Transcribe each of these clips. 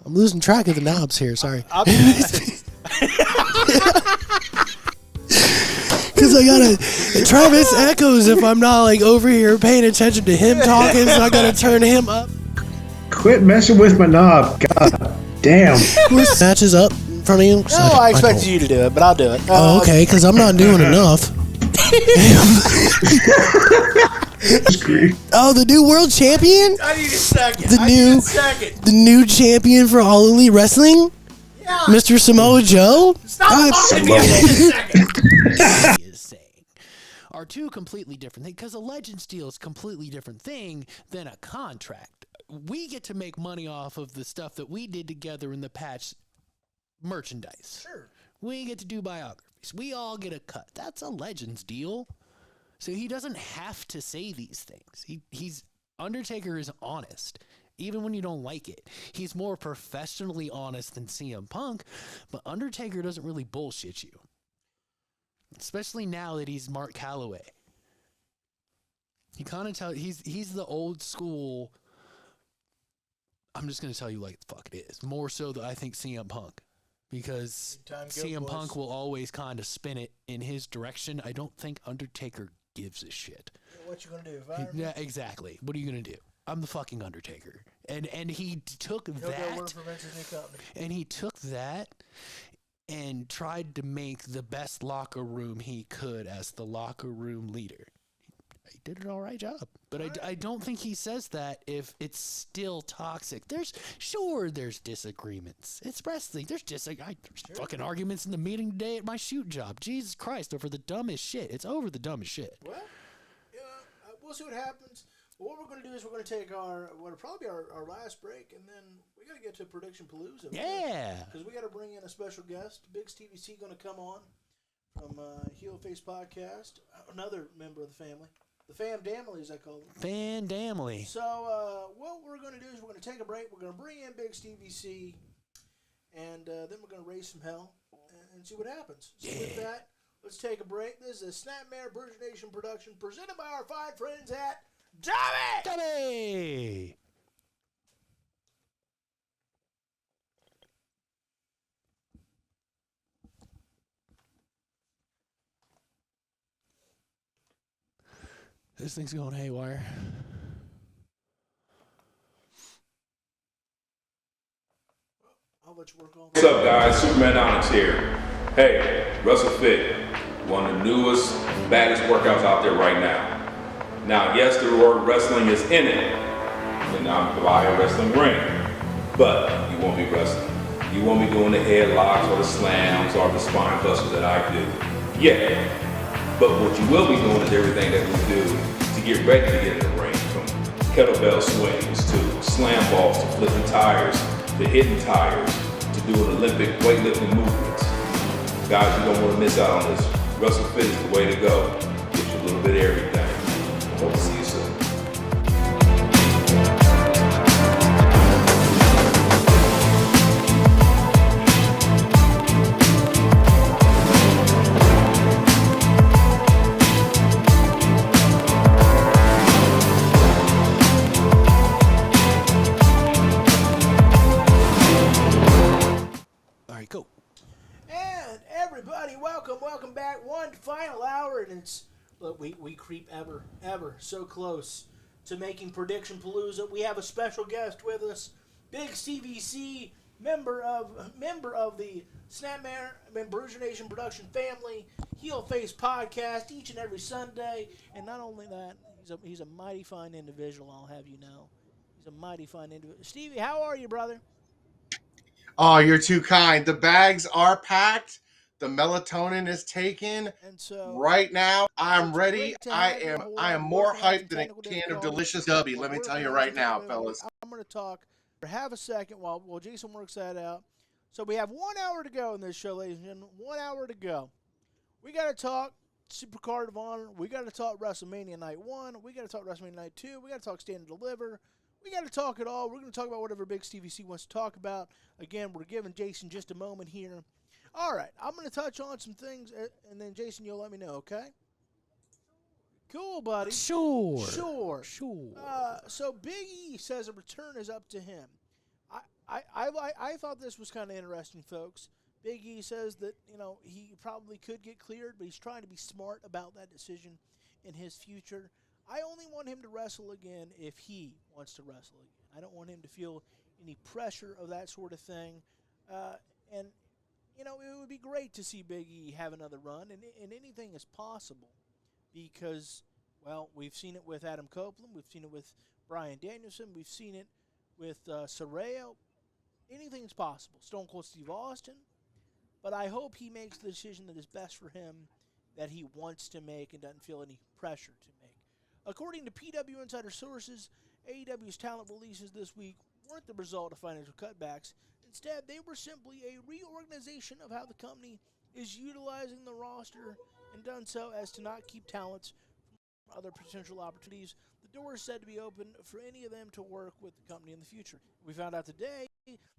I'm losing track of the knobs here. Sorry. Because I gotta. Travis echoes if I'm not like over here paying attention to him talking, so I gotta turn him up. Quit messing with my knob. God damn. Matches up in front of you? No, I expected you to do it, but I'll do it. Oh, okay, because I'm not doing enough. Oh, the new world champion? I need a second. The new champion for All Elite Wrestling? Yeah. Mr. Samoa Joe? Stop talking to me a second. Is saying are two completely different things, because a Legends deal is a completely different thing than a contract. We get to make money off of the stuff that we did together in the patch merchandise. Sure. We get to do biographies. We all get a cut. That's a Legends deal. So he doesn't have to say these things. He's Undertaker is honest, even when you don't like it. He's more professionally honest than CM Punk, but Undertaker doesn't really bullshit you. Especially now that he's Mark Calloway. He kind of he's the old school. I'm just going to tell you like the fuck it is. More so than I think CM Punk. Because CM Punk will always kind of spin it in his direction. I don't think Undertaker gives a shit. What you gonna do? Yeah, exactly. What are you gonna do? I'm the fucking Undertaker. And he took that. And he took that and tried to make the best locker room he could as the locker room leader. He did an all right job. But I don't think he says that if it's still toxic. There's disagreements. It's wrestling. There's fucking arguments in the meeting today at my shoot job. Jesus Christ, over the dumbest shit. It's over the dumbest shit. Well, we'll see what happens. Well, what we're going to do is we're going to take our last break, and then we got to get to Prediction Palooza. Yeah. Because we got to bring in a special guest. Biggs TVC going to come on from Heel Face Podcast, another member of the family. The Fam Damley, as I call them. Fan Damley. So, what we're going to do is we're going to take a break. We're going to bring in Biggs TVC, and then we're going to raise some hell and see what happens. So, with that, let's take a break. This is a Snapmare Virgin Nation production presented by our fine friends at Dummy! This thing's going haywire. I'll let you work on What's up, guys? Superman Onyx here. Hey, WrestleFit, one of the newest, baddest workouts out there right now. Now, yes, the word wrestling is in it, and I'm by a wrestling ring, but you won't be wrestling. You won't be doing the headlocks or the slams or the spine busters that I do. Yeah. But what you will be doing is everything that we do to get ready to get in the ring, from kettlebell swings to slam balls to flipping tires to hitting tires to doing Olympic weightlifting movements. Guys, you don't want to miss out on this. WrestleFit is the way to go. Get you a little bit of everything. Hope to see you soon. Go. And everybody, welcome back. One final hour, and it's look, we creep ever so close to making Prediction Palooza. We have a special guest with us, Biggs TVC, member of the Snapmare Virgin Nation production family, Heel Face Podcast, each and every Sunday. And not only that, he's a mighty fine individual. I'll have you know, he's a mighty fine individual. Stevie, how are you, brother? Oh, you're too kind. The bags are packed. The melatonin is taken. And so right now, I'm ready. I am more hyped than a can of delicious Dubby. Let me tell you right now, fellas. I'm going to talk for half a second while Jason works that out. So we have 1 hour to go in this show, ladies and gentlemen. 1 hour to go. We got to talk Supercard of Honor. We got to talk WrestleMania Night 1. We got to talk WrestleMania Night 2. We got to talk Stand and Deliver. We got to talk it all. We're going to talk about whatever Biggs TVC wants to talk about. Again, we're giving Jason just a moment here. All right, I'm going to touch on some things, and then, Jason, you'll let me know, okay? Cool, buddy. Sure. So Big E says a return is up to him. I thought this was kind of interesting, folks. Big E says that, he probably could get cleared, but he's trying to be smart about that decision in his future. I only want him to wrestle again if he wants to wrestle again. I don't want him to feel any pressure of that sort of thing. And, it would be great to see Big E have another run, and anything is possible because, well, we've seen it with Adam Copeland. We've seen it with Bryan Danielson. We've seen it with Saraya. Anything's possible. Stone Cold Steve Austin. But I hope he makes the decision that is best for him, that he wants to make and doesn't feel any pressure to make. According to PW Insider sources, AEW's talent releases this week weren't the result of financial cutbacks. Instead, they were simply a reorganization of how the company is utilizing the roster and done so as to not keep talents from other potential opportunities. The door is said to be open for any of them to work with the company in the future. We found out today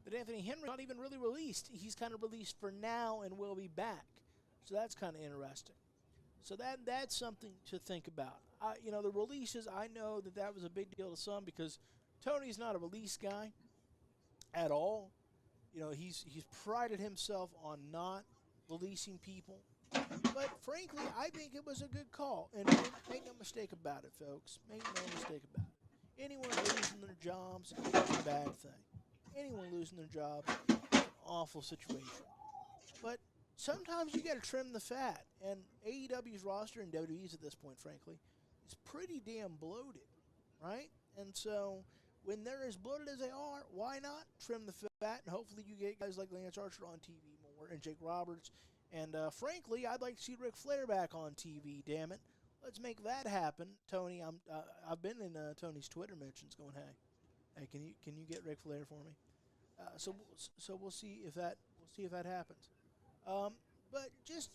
that Anthony Henry not even really released. He's kind of released for now and will be back. So that's kind of interesting. So that's something to think about. The releases, I know that was a big deal to some because Tony's not a release guy at all. He's prided himself on not releasing people. But frankly, I think it was a good call. And make no mistake about it, folks. Make no mistake about it. Anyone losing their jobs is a bad thing. Anyone losing their job is an awful situation. But sometimes you got to trim the fat. And AEW's roster and WWE's at this point, frankly, is pretty damn bloated, right? And so when they're as bloated as they are, why not trim the fat? And hopefully you get guys like Lance Archer on TV more and Jake Roberts. And frankly, I'd like to see Ric Flair back on TV, damn it. Let's make that happen. Tony, I've been in Tony's Twitter mentions going, hey, can you get Ric Flair for me? So we'll see if that happens. But just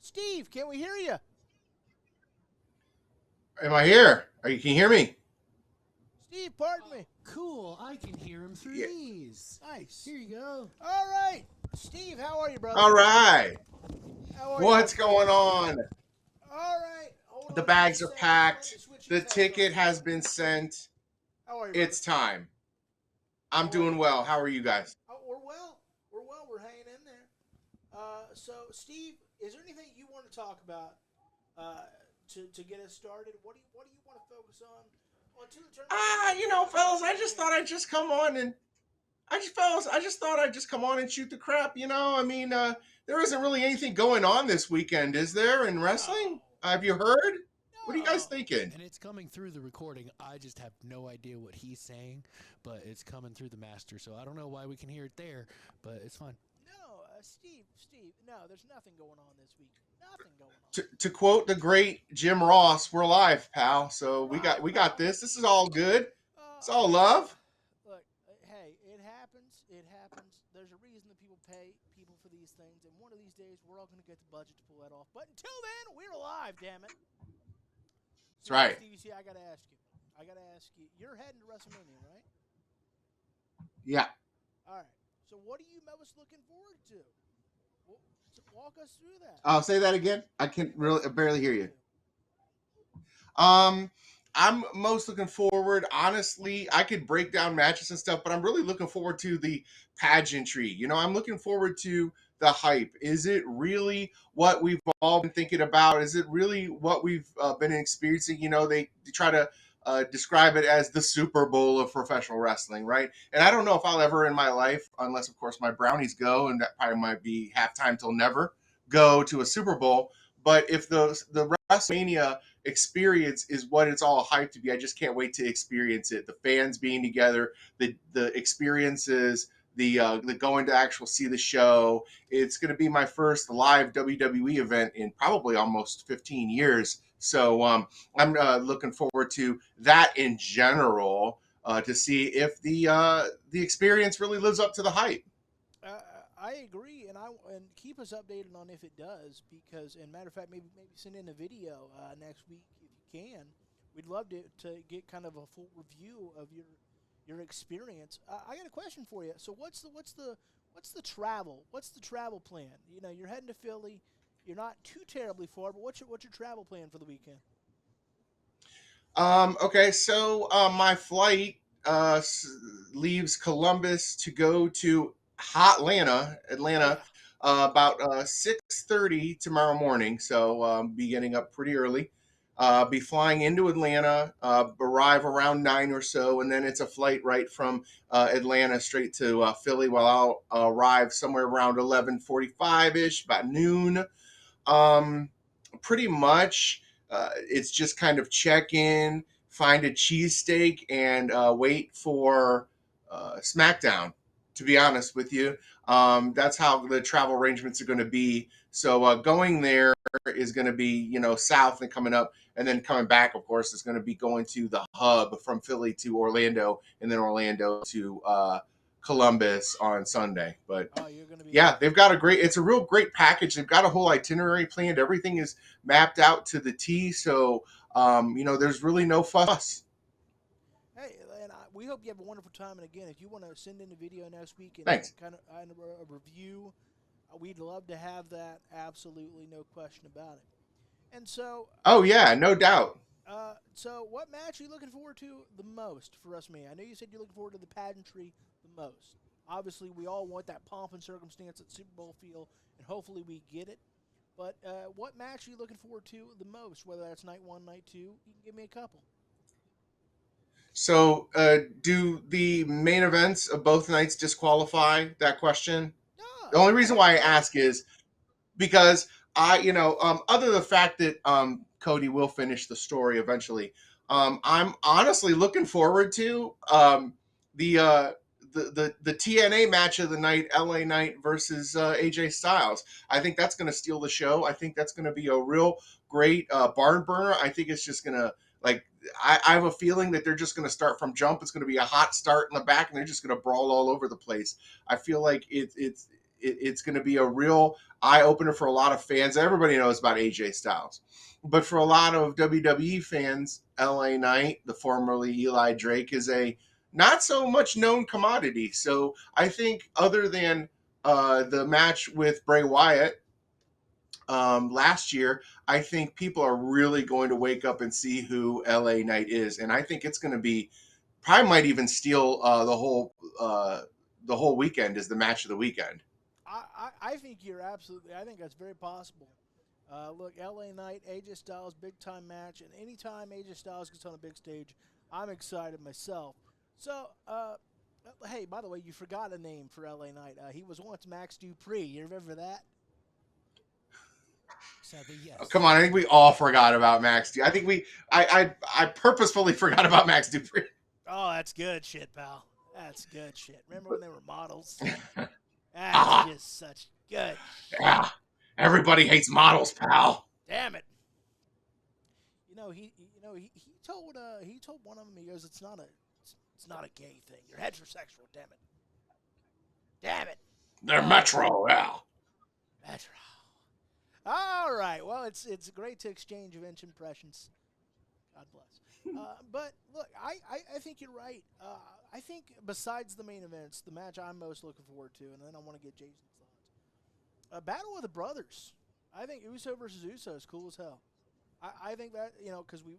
Steve, can we hear you? Am I here? Can you hear me? Steve, pardon me. Cool. I can hear him through these. Nice. Here you go. All right. Steve, how are you, brother? All right. How are What's you? going on? All right. Hold on The one bags are second. packed. Switch The these ticket headphones. has been sent. How are you, brother? It's time. I'm doing well. How are you guys? Oh, we're well. We're hanging in there. So, Steve, is there anything you want to talk about to get us started? What do you want to focus on? Fellas, I just thought I'd just come on and I just thought I'd just come on and shoot the crap. There isn't really anything going on this weekend, is there, in wrestling? Have you heard? What are you guys thinking? And it's coming through the recording. I just have no idea what he's saying, but it's coming through the master. So I don't know why we can hear it there, but it's fine. No, Steve, no, there's nothing going on this week. Nothing going on. To quote the great Jim Ross, we're live, pal. So we got this. This is all good. It's all love. Look, hey, it happens. There's a reason that people pay people for these things, and one of these days we're all going to get the budget to pull that off. But until then, we're alive, damn it. That's right. Stevie, I got to ask you. You're heading to WrestleMania, right? Yeah. All right. So what are you most looking forward to? Walk us through that. I'll say that again. I can barely hear you. I'm most looking forward. Honestly, I could break down matches and stuff, but I'm really looking forward to the pageantry. I'm looking forward to the hype. Is it really what we've all been thinking about? Is it really what we've been experiencing? They try to describe it as the Super Bowl of professional wrestling, right? And I don't know if I'll ever in my life, unless of course my Brownies go, and that probably might be halftime till never, go to a Super Bowl. But if the WrestleMania experience is what it's all hyped to be, I just can't wait to experience it. The fans being together, the experiences, the going to actually see the show. It's going to be my first live WWE event in probably almost 15 years. So I'm looking forward to that in general to see if the experience really lives up to the hype. I agree, and keep us updated on if it does. Because, and matter of fact, maybe send in a video next week if you can. We'd love to get kind of a full review of your experience. I got a question for you. So what's the travel? What's the travel plan? You're heading to Philly. You're not too terribly far, but what's your travel plan for the weekend? Okay, so my flight leaves Columbus to go to hot Atlanta, about 6:30 tomorrow morning. So be getting up pretty early. Be flying into Atlanta, arrive around 9 or so, and then it's a flight right from Atlanta straight to Philly. While I'll arrive somewhere around 11:45ish, about noon. Um, Pretty much, it's just kind of check in, find a cheesesteak, and wait for SmackDown. To be honest with you, that's how the travel arrangements are going to be. So going there is going to be, south and coming up, and then coming back, of course, is going to be going to the hub from Philly to Orlando, and then Orlando to Columbus on Sunday. But You're gonna be yeah, it's a real great package. They've got a whole itinerary planned. Everything is mapped out to the T. So, there's really no fuss. Hey, and we hope you have a wonderful time. And again, if you want to send in a video next week and Thanks. kind of a review, we'd love to have that. Absolutely, no question about it. And so, Oh yeah, no doubt. so what match are you looking forward to the most for WrestleMania? I know you said you're looking forward to the pageantry the most. Obviously, we all want that pomp and circumstance at Super Bowl feel, and hopefully we get it. But what match are you looking forward to the most, whether that's night 1, night 2? You can give me a couple. So, do the main events of both nights disqualify that question? The only reason why I ask is because other than the fact that Cody will finish the story eventually, I'm honestly looking forward to the TNA match of the night, LA Knight versus AJ Styles. I think that's going to steal the show. I think that's going to be a real great barn burner. I think it's just going to I have a feeling that they're just going to start from jump. It's going to be a hot start in the back, and they're just going to brawl all over the place. I feel like it's going to be a real eye opener for a lot of fans. Everybody knows about AJ Styles, but for a lot of WWE fans, LA Knight, the formerly Eli Drake, is a not so much known commodity. So I think other than the match with Bray Wyatt last year, I think people are really going to wake up and see who LA Knight is, and I think it's going to be probably might even steal the whole weekend as the match of the weekend. I think you're absolutely. I think that's very possible. Look, LA Knight, AJ Styles, big time match, and anytime AJ Styles gets on a big stage, I'm excited myself. So, hey, by the way, you forgot a name for LA Knight. He was once Max Dupree. You remember that? Sadly, yes. Oh, come on, I think we all forgot about Max. I think I purposefully forgot about Max Dupree. Oh, that's good shit, pal. That's good shit. Remember when they were models? That's just such good shit. Yeah, everybody hates models, pal. Damn it. He told one of them, he goes, it's not a gay thing. You're heterosexual, damn it. Damn it. They're Metro, yeah. Metro. All right. Well, it's great to exchange impressions. God bless. But look, I think you're right. I think besides the main events, the match I'm most looking forward to, and then I want to get Jason's thoughts. Battle of the Brothers. I think Uso versus Uso is cool as hell. I think that, because we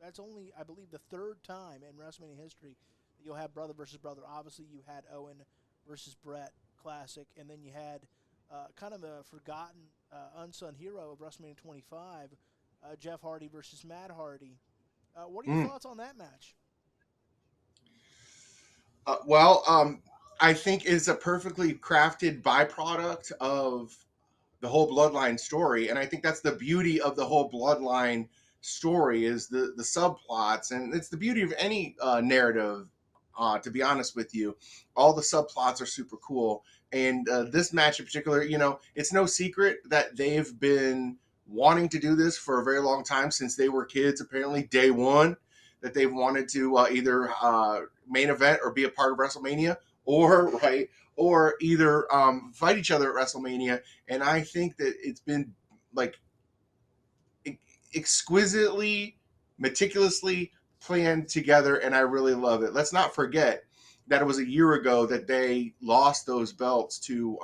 that's only, I believe, the third time in WrestleMania history that you'll have brother versus brother. Obviously, you had Owen versus Brett, classic, and then you had kind of a forgotten unsung hero of WrestleMania 25, Jeff Hardy versus Matt Hardy. What are your thoughts on that match? I think it's a perfectly crafted byproduct of the whole Bloodline story, and I think that's the beauty of the whole Bloodline story is the subplots, and it's the beauty of any narrative. To be honest with you, all the subplots are super cool, and this match in particular, it's no secret that they've been wanting to do this for a very long time since they were kids. Apparently, day one, that they've wanted to either main event or be a part of WrestleMania, or either fight each other at WrestleMania. And I think that it's been like exquisitely, meticulously planned together, and I really love it. Let's not forget that it was a year ago that they lost those belts to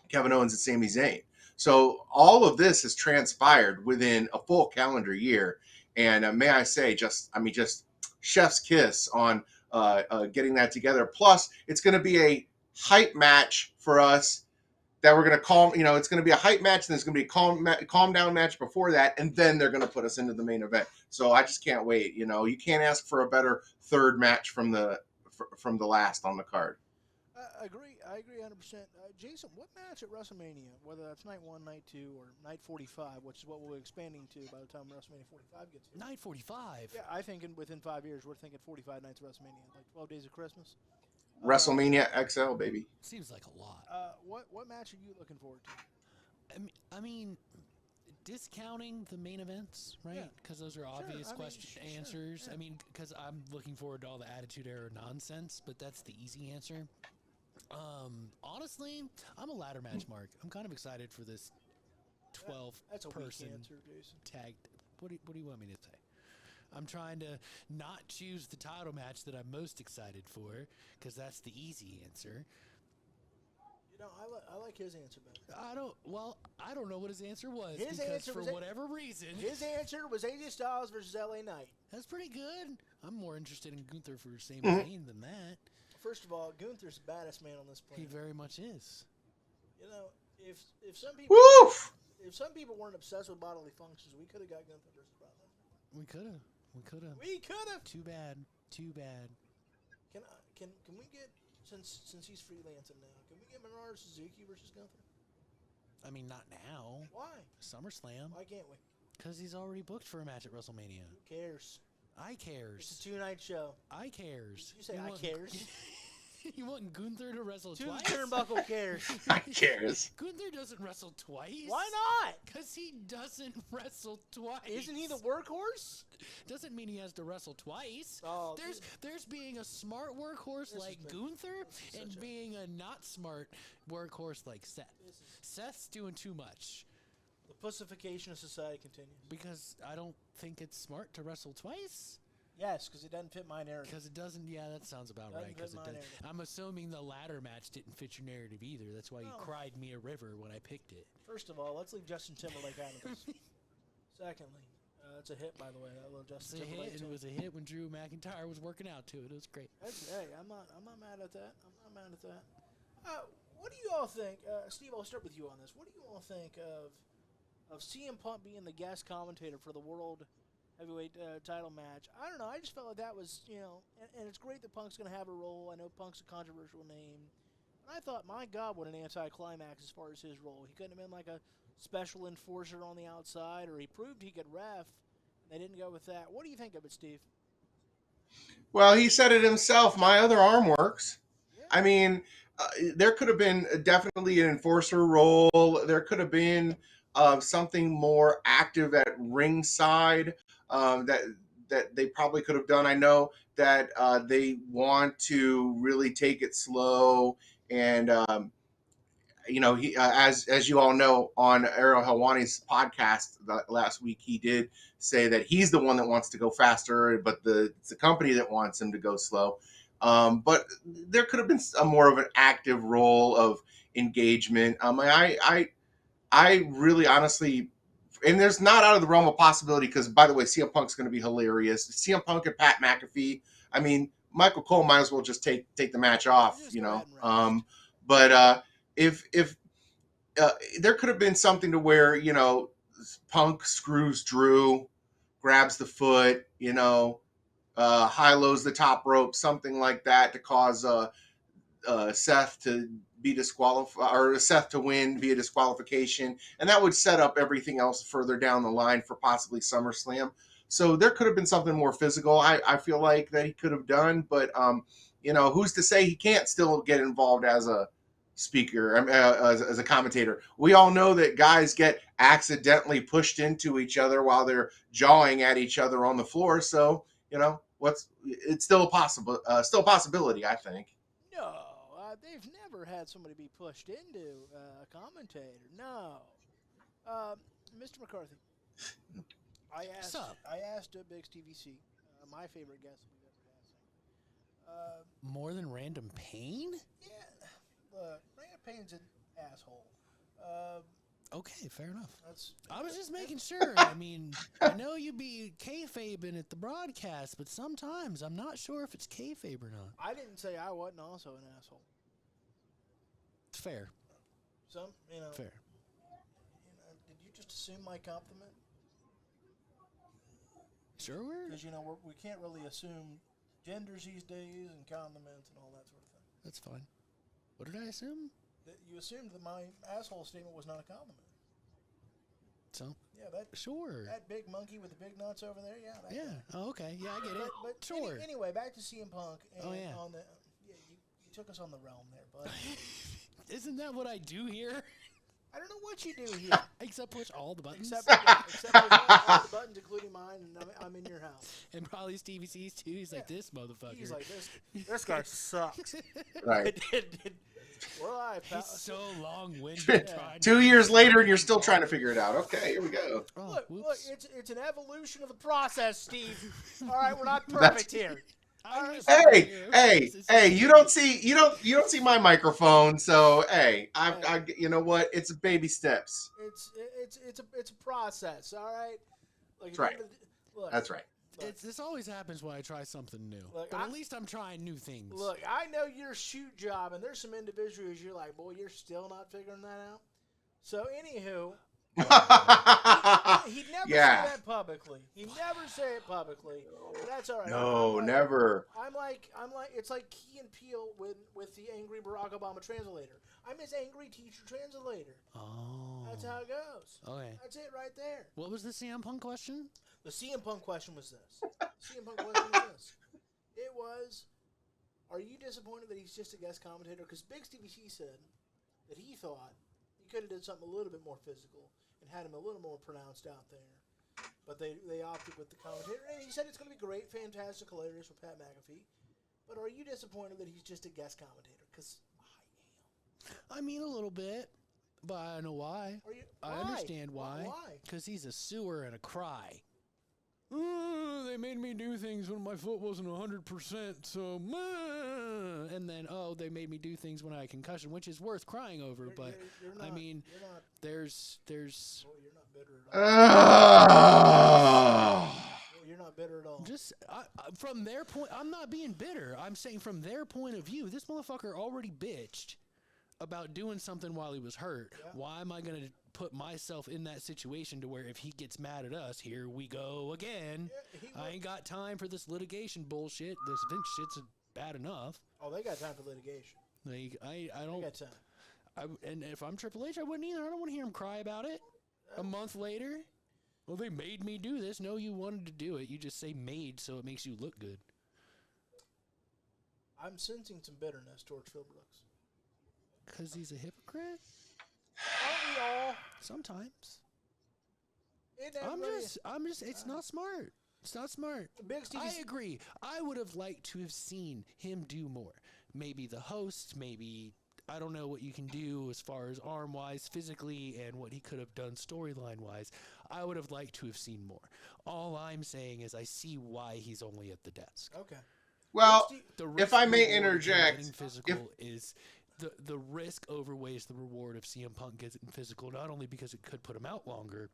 Kevin Owens and Sami Zayn. So all of this has transpired within a full calendar year, and may I say, just chef's kiss on getting that together. Plus, it's going to be a hype match for us that we're going to call, it's going to be a hype match, and there's going to be a calm down match before that, and then they're going to put us into the main event. So I just can't wait. You can't ask for a better third match from the last on the card. I agree 100%. Jason, what match at WrestleMania, whether that's night 1, night 2, or night 45, which is what we're expanding to by the time WrestleMania 45 gets here? Night 45? Yeah, I think within 5 years, we're thinking 45 nights of WrestleMania, like 12 days of Christmas. WrestleMania XL, baby. Seems like a lot. What match are you looking forward to? I mean, discounting the main events, right? Because those are obvious answers. Yeah. I mean, because I'm looking forward to all the Attitude Era nonsense, but that's the easy answer. Honestly, I'm a ladder match mark. I'm kind of excited for this 12 That's a person weak answer, Jason. tag. What do you want me to say? I'm trying to not choose the title match that I'm most excited for, because that's the easy answer. I like his answer better. I don't know what his answer was. His because answer for was whatever reason, his answer was AJ Styles versus LA Knight. that's pretty good. I'm more interested in Gunther for Sami Zayn than that. First of all, Gunther's the baddest man on this He planet. very much is. If some people Woof! if some people weren't obsessed with bodily functions, we could have got Gunther versus Brock Lesnar. We could have. We could have. Too bad. Can we get since he's freelancing now? Can we get Minoru Suzuki versus Gunther? I mean, not now. Why? SummerSlam. Why can't we? Because he's already booked for a match at WrestleMania. Who cares? I It's cares. a 2-night show. I cares. Did you say I cares? You want Gunther to wrestle Two twice? Turnbuckle cares. I cares. Gunther doesn't wrestle twice. Why not? Because he doesn't wrestle twice. Isn't he the workhorse? Doesn't mean he has to wrestle twice. Oh, There's being a smart workhorse This like has been- Gunther this is and such a- being a not smart workhorse like Seth. Seth's doing too much The pussification of society continues. because I don't think it's smart to wrestle twice. Yes, because it doesn't fit my narrative. Because it doesn't. Yeah, that sounds about Doesn't right. Because fit it my does. narrative. I'm assuming the ladder match didn't fit your narrative either. That's why you No. cried me a river when I picked it. First of all, let's leave Justin Timberlake out of this. Secondly, that's a hit, by the way. That little It's Justin a Timberlake. hit. It was a hit when Drew McIntyre was working out to it. It was great. Hey, I'm not mad at that. I'm not mad at that. What do you all think, Steve? I'll start with you on this. What do you all think of CM Punk being the guest commentator for the World Heavyweight title match? I don't know. I just felt like that was, and it's great that Punk's going to have a role. I know Punk's a controversial name. And I thought, my God, what an anticlimax as far as his role. He couldn't have been like a special enforcer on the outside, or he proved he could ref. They didn't go with that. What do you think of it, Steve? Well, he said it himself. My other arm works. Yeah. I mean, there could have been definitely an enforcer role. There could have been something more active at ringside that they probably could have done. I know that they want to really take it slow, and he as you all know, on Ariel Helwani's podcast last week, he did say that he's the one that wants to go faster, but it's the company that wants him to go slow. But there could have been a more of an active role of engagement. I really honestly, and there's not out of the realm of possibility, because, by the way, CM Punk's going to be hilarious. CM Punk and Pat McAfee. I mean, Michael Cole might as well just take the match off, Just go ahead and rest. But if there could have been something to where, Punk screws Drew, grabs the foot, high-lows the top rope, something like that, to cause Seth to be disqualified, or Seth to win via disqualification, and that would set up everything else further down the line for possibly SummerSlam. So there could have been something more physical, I feel like, that he could have done, but who's to say he can't still get involved as a speaker, as a commentator? We all know that guys get accidentally pushed into each other while they're jawing at each other on the floor, so it's still a possibility, I think. No, they've never had somebody be pushed into a commentator. No. Mr. McCarthy, I asked Biggs TVC, my favorite guest we've ever had. More than Random Pain? Yeah, look, Random Pain's an asshole. Okay, fair enough. That's I was just making sure. I mean, I know you be kayfabing at the broadcast, but sometimes I'm not sure if it's kayfabe or not. I didn't say I wasn't also an asshole. It's fair. Fair. Fair. Did you just assume my compliment? Sure were? Because we can't really assume genders these days and compliments and all that sort of thing. That's fine. What did I assume? You assumed that my asshole statement was not a compliment. So? Yeah, that Sure. That big monkey with the big nuts over there. Yeah. That Yeah. guy. Oh, okay. Yeah, I get it. But Sure. Anyway, back to CM Punk. And Oh, yeah. You took us on the realm there, bud. Isn't that what I do here? I don't know what you do here. Except push all the buttons. Except push all the buttons, including mine, and I'm in your house. And probably Stevie C's too. He's like, this motherfucker. He's like, this guy sucks. Right. Well, He's so long-winded. trying 2 to- years later, and you're still trying to figure it out. Okay, here we go. Oh, look, whoops. it's an evolution of the process, Steve. All right, we're not perfect here. I just- Hey! You don't see my microphone, so hey, I you know what? It's baby steps. It's a process. All right. Like, That's right. Look, That's right. Look, This always happens when I try something new. Look, But at least I'm trying new things. Look, I know your shoot job, and there's some individuals you're like, boy, you're still not figuring that out. So, anywho, he'd never say that publicly. He'd never say it publicly. But that's all right. No, never. I'm like, it's like Key and Peele with the angry Barack Obama translator. I'm his angry teacher translator. Oh. That's how it goes. Okay. That's it right there. What was the CM Punk question? The CM Punk question was this. It was, are you disappointed that he's just a guest commentator? Because Big Stevie C said that he thought he could have done something a little bit more physical and had him a little more pronounced out there. But they opted with the commentator. And he said it's going to be great, fantastic, hilarious with Pat McAfee. But are you disappointed that he's just a guest commentator? Because I am. I mean, a little bit. But I know why. Why? I understand why. Why? Because he's a sewer and a cry. They made me do things when my foot wasn't 100%, so... And then, they made me do things when I had concussion, which is worth crying over, but, you're not, I mean, there's... Well, you're not bitter at all. Oh. You're not bitter at all. Just, from their point... I'm not being bitter. I'm saying from their point of view, this motherfucker already bitched about doing something while he was hurt. Yeah. Why am I going to put myself in that situation to where if he gets mad at us, here we go again. Yeah, I ain't got time for this litigation bullshit. This Vince shit's bad enough. Oh, they got time for litigation. Like I don't. They got time. And if I'm Triple H, I wouldn't either. I don't want to hear him cry about it. A month later, well, they made me do this. No, you wanted to do it. You just say made, so it makes you look good. I'm sensing some bitterness towards Phil Brooks. Because he's a hypocrite? Aren't we all? Sometimes. I'm just, it's not smart. It's not smart. I agree. I would have liked to have seen him do more. Maybe the host, maybe, I don't know what you can do as far as arm-wise, physically, and what he could have done storyline-wise. I would have liked to have seen more. All I'm saying is I see why he's only at the desk. Okay. Well, if I may interject, physical is... The risk overweighs the reward of CM Punk getting physical, not only because it could put him out longer,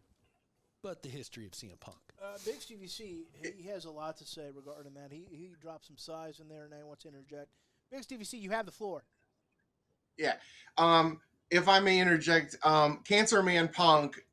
but the history of CM Punk. Big Stevie C, he has a lot to say regarding that. He dropped some size in there, and I want to interject. Big Stevie C, you have the floor. Yeah. If I may interject, Cancer Man Punk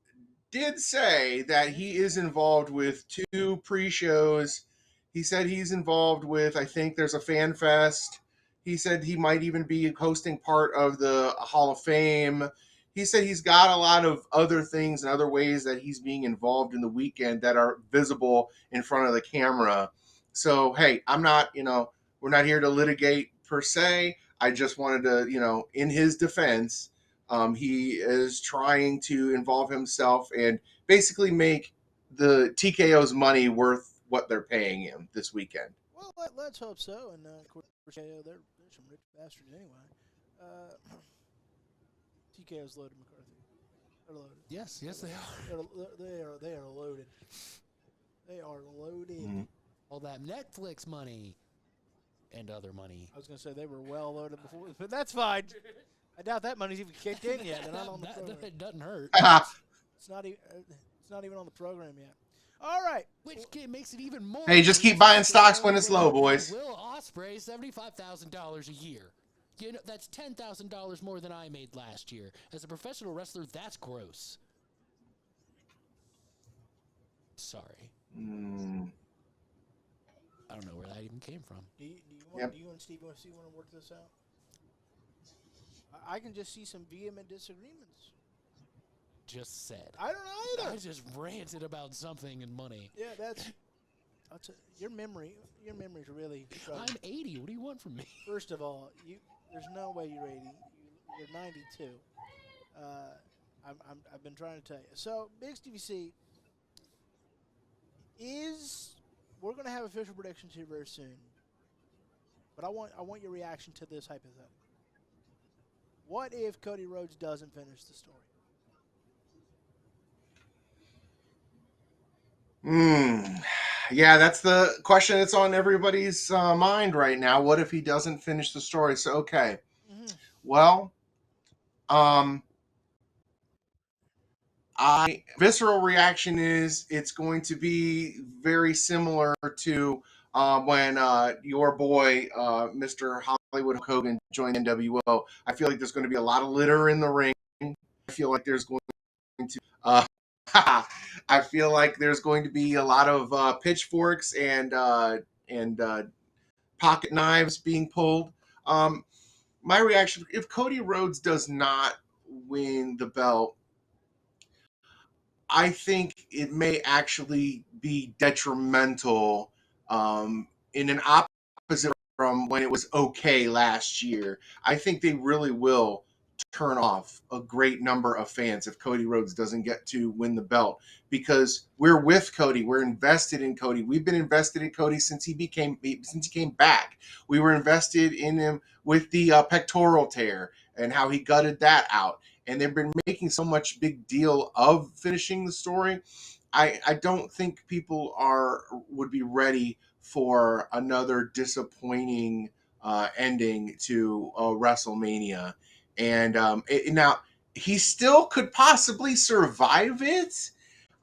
did say that he is involved with 2 pre-shows. He said he's involved with, I think there's a fan fest. He said he might even be hosting part of the Hall of Fame. He said he's got a lot of other things and other ways that he's being involved in the weekend that are visible in front of the camera. So, hey, I'm not, we're not here to litigate per se. I just wanted to, in his defense, he is trying to involve himself and basically make the TKO's money worth what they're paying him this weekend. Well, let's hope so. And, of course, they're some rich bastards anyway. TKO's loaded, McCarthy. They're loaded. Yes, they are. They are loaded. They are loaded. Mm-hmm. All that Netflix money and other money. I was going to say they were well loaded before, but that's fine. I doubt that money's even kicked in yet. They're not on the program. It doesn't hurt. It's not even on the program yet. All right. Which makes it even more. Hey, just keep buying stocks when it's low, boys. Will Ospreay $75,000 a year. You know, that's $10,000 more than I made last year. As a professional wrestler, that's gross. Sorry. I don't know where that even came from. Do you and Steve want to work this out? I can just see some vehement disagreements. Just said. I don't either. I just ranted about something and money. Yeah, that's. Your memory's really. Struggling. I'm 80. What do you want from me? First of all, there's no way you're 80. You're 92. I've been trying to tell you. So, Big Stevie C, we're going to have official predictions here very soon. But I want your reaction to this hypothetical. What if Cody Rhodes doesn't finish the story? Yeah, that's the question that's on everybody's mind right now. What if he doesn't finish the story? So, okay. Well, visceral reaction is it's going to be very similar to when your boy, Mr. Hollywood Hogan, joined NWO. I feel like there's going to be a lot of litter in the ring. I feel like there's going to I feel like there's going to be a lot of pitchforks and pocket knives being pulled. My reaction: if Cody Rhodes does not win the belt, I think it may actually be detrimental in an opposite from when it was okay last year. I think they really will turn off a great number of fans if Cody Rhodes doesn't get to win the belt, because we're with Cody. We're invested in Cody. We've been invested in Cody since he came back. We were invested in him with the pectoral tear and how he gutted that out. And they've been making so much big deal of finishing the story. I don't think people would be ready for another disappointing ending to WrestleMania. And now he still could possibly survive it.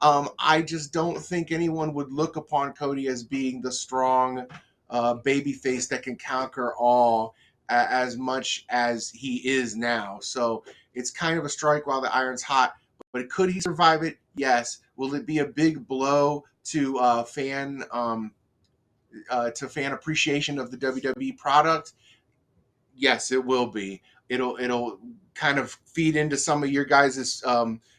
I just don't think anyone would look upon Cody as being the strong babyface that can conquer all as much as he is now. So it's kind of a strike while the iron's hot. But could he survive it? Yes. Will it be a big blow to fan appreciation of the WWE product? Yes, it will be. It'll kind of feed into some of your guys'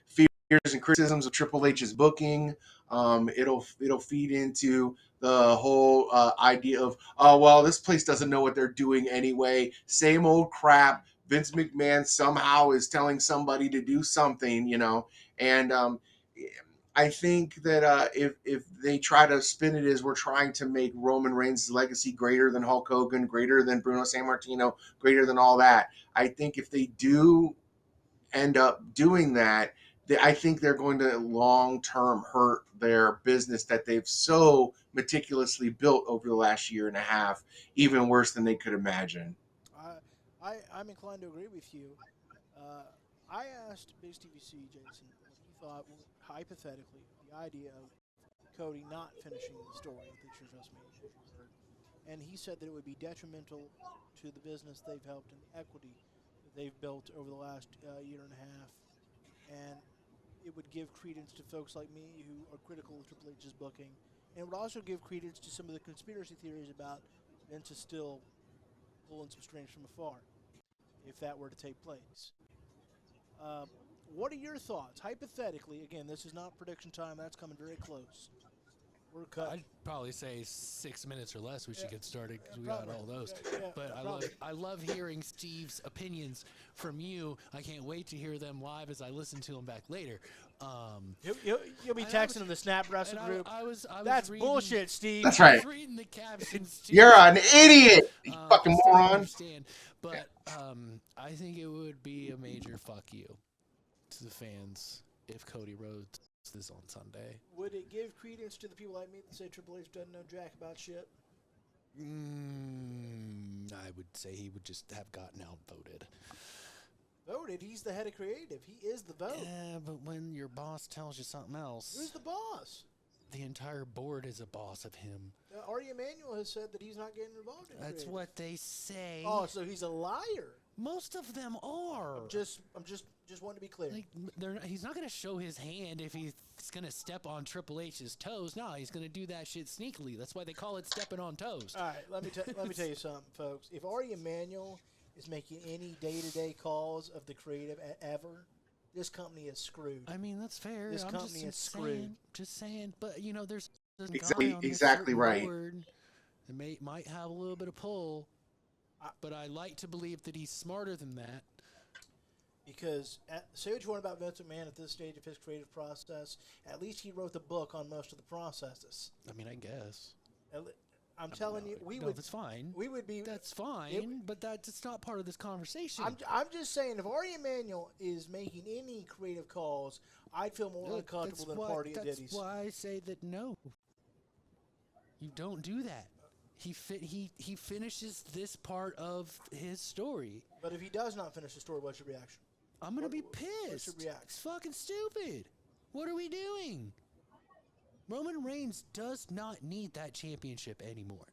fears and criticisms of Triple H's booking. It'll feed into the whole idea of, oh, well, this place doesn't know what they're doing anyway. Same old crap. Vince McMahon somehow is telling somebody to do something, you know. And I think that if they try to spin it as we're trying to make Roman Reigns' legacy greater than Hulk Hogan, greater than Bruno Sammartino, greater than all that, I think if they do end up doing that, I think they're going to long-term hurt their business that they've so meticulously built over the last year and a half, even worse than they could imagine. I'm inclined to agree with you. I asked Big Stevie C, Jason, what he thought, hypothetically, the idea of Cody not finishing the story of this year's WrestleMania, and he said that it would be detrimental to the business they've helped and the equity that they've built over the last year and a half, and it would give credence to folks like me who are critical of Triple H's booking, and it would also give credence to some of the conspiracy theories about Vince is still pulling some strings from afar, if that were to take place. What are your thoughts? Hypothetically, again, this is not prediction time. That's coming very close. We're cut. I'd probably say 6 minutes or less we should get started because we got all those. But I love hearing Steve's opinions from you. I can't wait to hear them live as I listen to them back later. You'll be texting in the Snap Wrestle group. That's bullshit, Steve. That's right. I was reading the captions too. You're an idiot, you fucking moron. But I think it would be a major fuck you to the fans if Cody Rhodes this on Sunday. Would it give credence to the people like me that say Triple H doesn't know jack about shit? I would say he would just have gotten outvoted. voted. He's the head of creative. He is the vote. Yeah, but when your boss tells you something else, Who's the boss? the entire board is a boss of him. Ari Emanuel has said that he's not getting involved in That's creative. what they say. Oh, so he's a liar. Most of them are. I'm just wanting to be clear. Like he's not going to show his hand if he's going to step on Triple H's toes. No, he's going to do that shit sneakily. That's why they call it stepping on toes. All right, let me tell you something, folks. If Ari Emanuel is making any day-to-day calls of the creative ever, this company is screwed. I mean, that's fair. This I'm company is screwed. Just saying. But there's a guy Exactly- on this exactly certain right. board that might have a little bit of pull. But I like to believe that he's smarter than that. Because say what you want about Vince McMahon at this stage of his creative process, at least he wrote the book on most of the processes. I mean, I guess. I'm telling you, If it's fine. we would be. That's fine, but that's not part of this conversation. I'm just saying, if Ari Emanuel is making any creative calls, I'd feel more uncomfortable than a party at Diddy's. That's why I say that no. You don't do that. He finishes this part of his story. But if he does not finish the story, what's your reaction? I'm gonna be pissed. What's your reaction? It's fucking stupid. What are we doing? Roman Reigns does not need that championship anymore.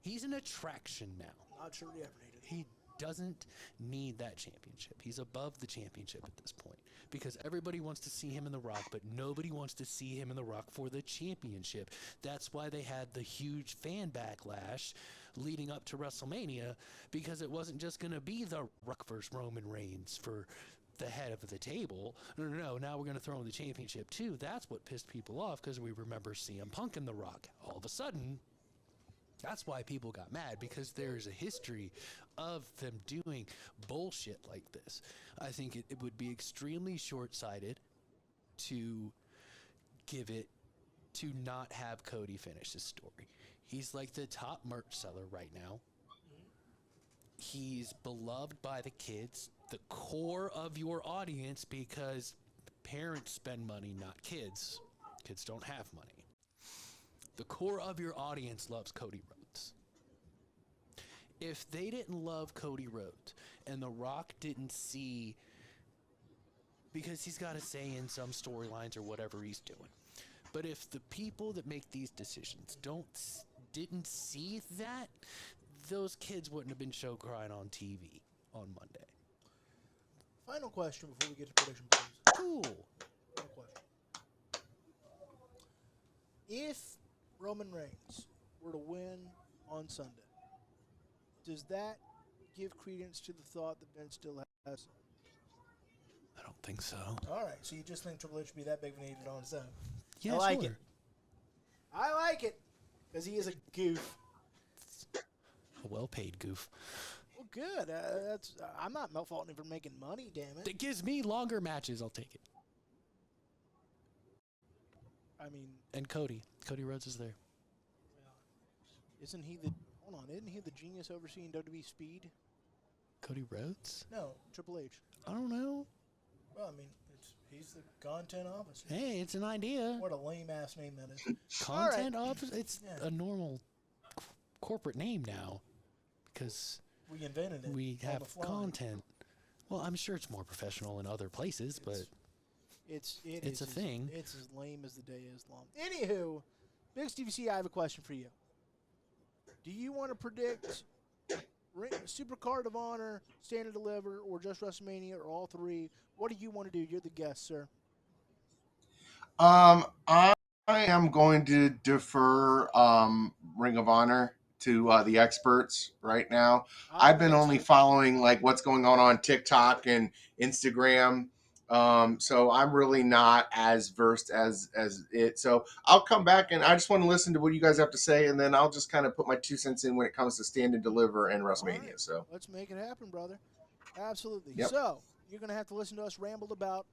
He's an attraction now. Not sure he ever needed it. He doesn't need that championship. He's above the championship at this point because everybody wants to see him in The Rock, but nobody wants to see him in The Rock for the championship. That's why they had the huge fan backlash leading up to WrestleMania, because it wasn't just going to be The Rock versus Roman Reigns for the head of the table. No, now we're going to throw in the championship too. That's what pissed people off, because we remember CM Punk and The Rock. All of a sudden, that's why people got mad, because there's a history of them doing bullshit like this. I think it would be extremely short-sighted to not have Cody finish his story. He's like the top merch seller right now. He's beloved by the kids, the core of your audience, because parents spend money, not kids. Kids don't have money. The core of your audience loves Cody Rhodes. If they didn't love Cody Rhodes and The Rock didn't see, because he's got a say in some storylines or whatever he's doing, but if the people that make these decisions didn't see that, those kids wouldn't have been show crying on TV on Monday. Final question before we get to prediction polls. Cool. Final question. If Roman Reigns were to win on Sunday, does that give credence to the thought that Vince still has? I don't think so. All right, so you just think Triple H would be that big of an idiot on his own? Yeah, I like sure. it. I like it, because he is a goof. A well-paid goof. Well, good. I'm not faulting him for making money, damn it. That gives me longer matches. I'll take it. I mean, And Cody Rhodes is there. isn't he the genius overseeing WWE Speed? Cody Rhodes? No, Triple H. I don't know. Well, I mean, he's the content officer. Hey, it's an idea. What a lame-ass name that is. Content officer? It's Yeah. a normal corporate name now, because We invented it. we on have the fly. content. Well, I'm sure it's more professional in other places, but It's a thing. It's as lame as the day is long. Anywho, Big Stevie C, I have a question for you. Do you want to predict Supercard of Honor, Stand and Deliver, or just WrestleMania, or all three? What do you want to do? You're the guest, sir. I am going to defer Ring of Honor to the experts right now. I've been only following like what's going on TikTok and Instagram. So I'm really not as versed as it. So I'll come back and I just want to listen to what you guys have to say, and then I'll just kind of put my 2 cents in when it comes to Stand and Deliver and WrestleMania. Right. So Let's make it happen, brother. Absolutely. Yep. So you're going to have to listen to us ramble about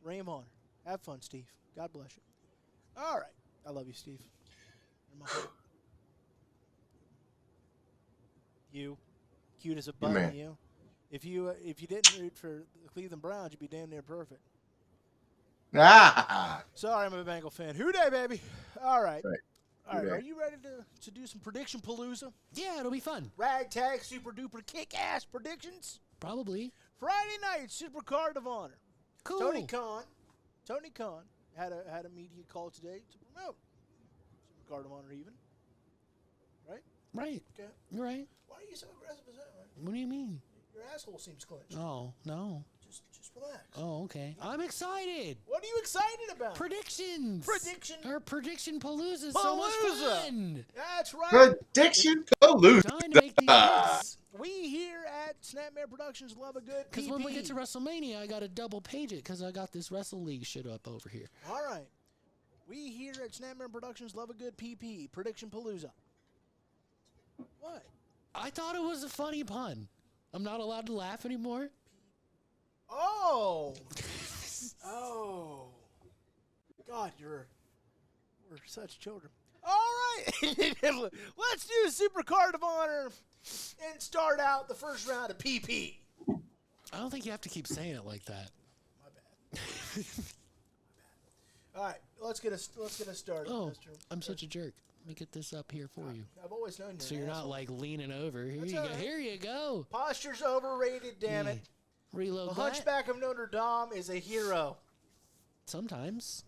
Ring of Honor. Have fun, Steve. God bless you. All right. I love you, Steve. You're my heart. You. Cute as a button, man. you. If you didn't root for the Cleveland Browns, you'd be damn near perfect. Sorry, I'm a Bengal fan. Who day, baby? All right. Right. All right. Hooday. Are you ready to do some prediction palooza? yeah, it'll be fun. Ragtag, super duper kick ass predictions? Probably. Friday night, Supercard of Honor. Cool. Tony Khan had a media call today to promote Supercard of Honor even. Right? Right. Okay. You're right. Why are you so aggressive as that, man? What do you mean? Your asshole seems clenched. Oh, no. Just relax. Oh, okay. I'm excited. What are you excited about? Predictions. Our prediction Palooza is so much fun. That's right. Prediction Palooza. Trying to make these hits. We here at Snapmare Productions love a good Because PP. when we get to WrestleMania, I got to double page it because I got this Wrestle League shit up over here. All right. We here at Snapmare Productions love a good PP. Prediction Palooza. What? I thought it was a funny pun. I'm not allowed to laugh anymore. Oh. God, we're such children. All right. Let's do Supercard of Honor and start out the first round of PP. I don't think you have to keep saying it like that. My bad. All right, let's get us started. Oh, Mister. I'm such a jerk. Let me get this up here for you. I've always known you. So you're not like leaning over. Here That's you all go. right. Here you go. Posture's overrated, damn it. Reload The that. Hunchback of Notre Dame is a hero. Sometimes.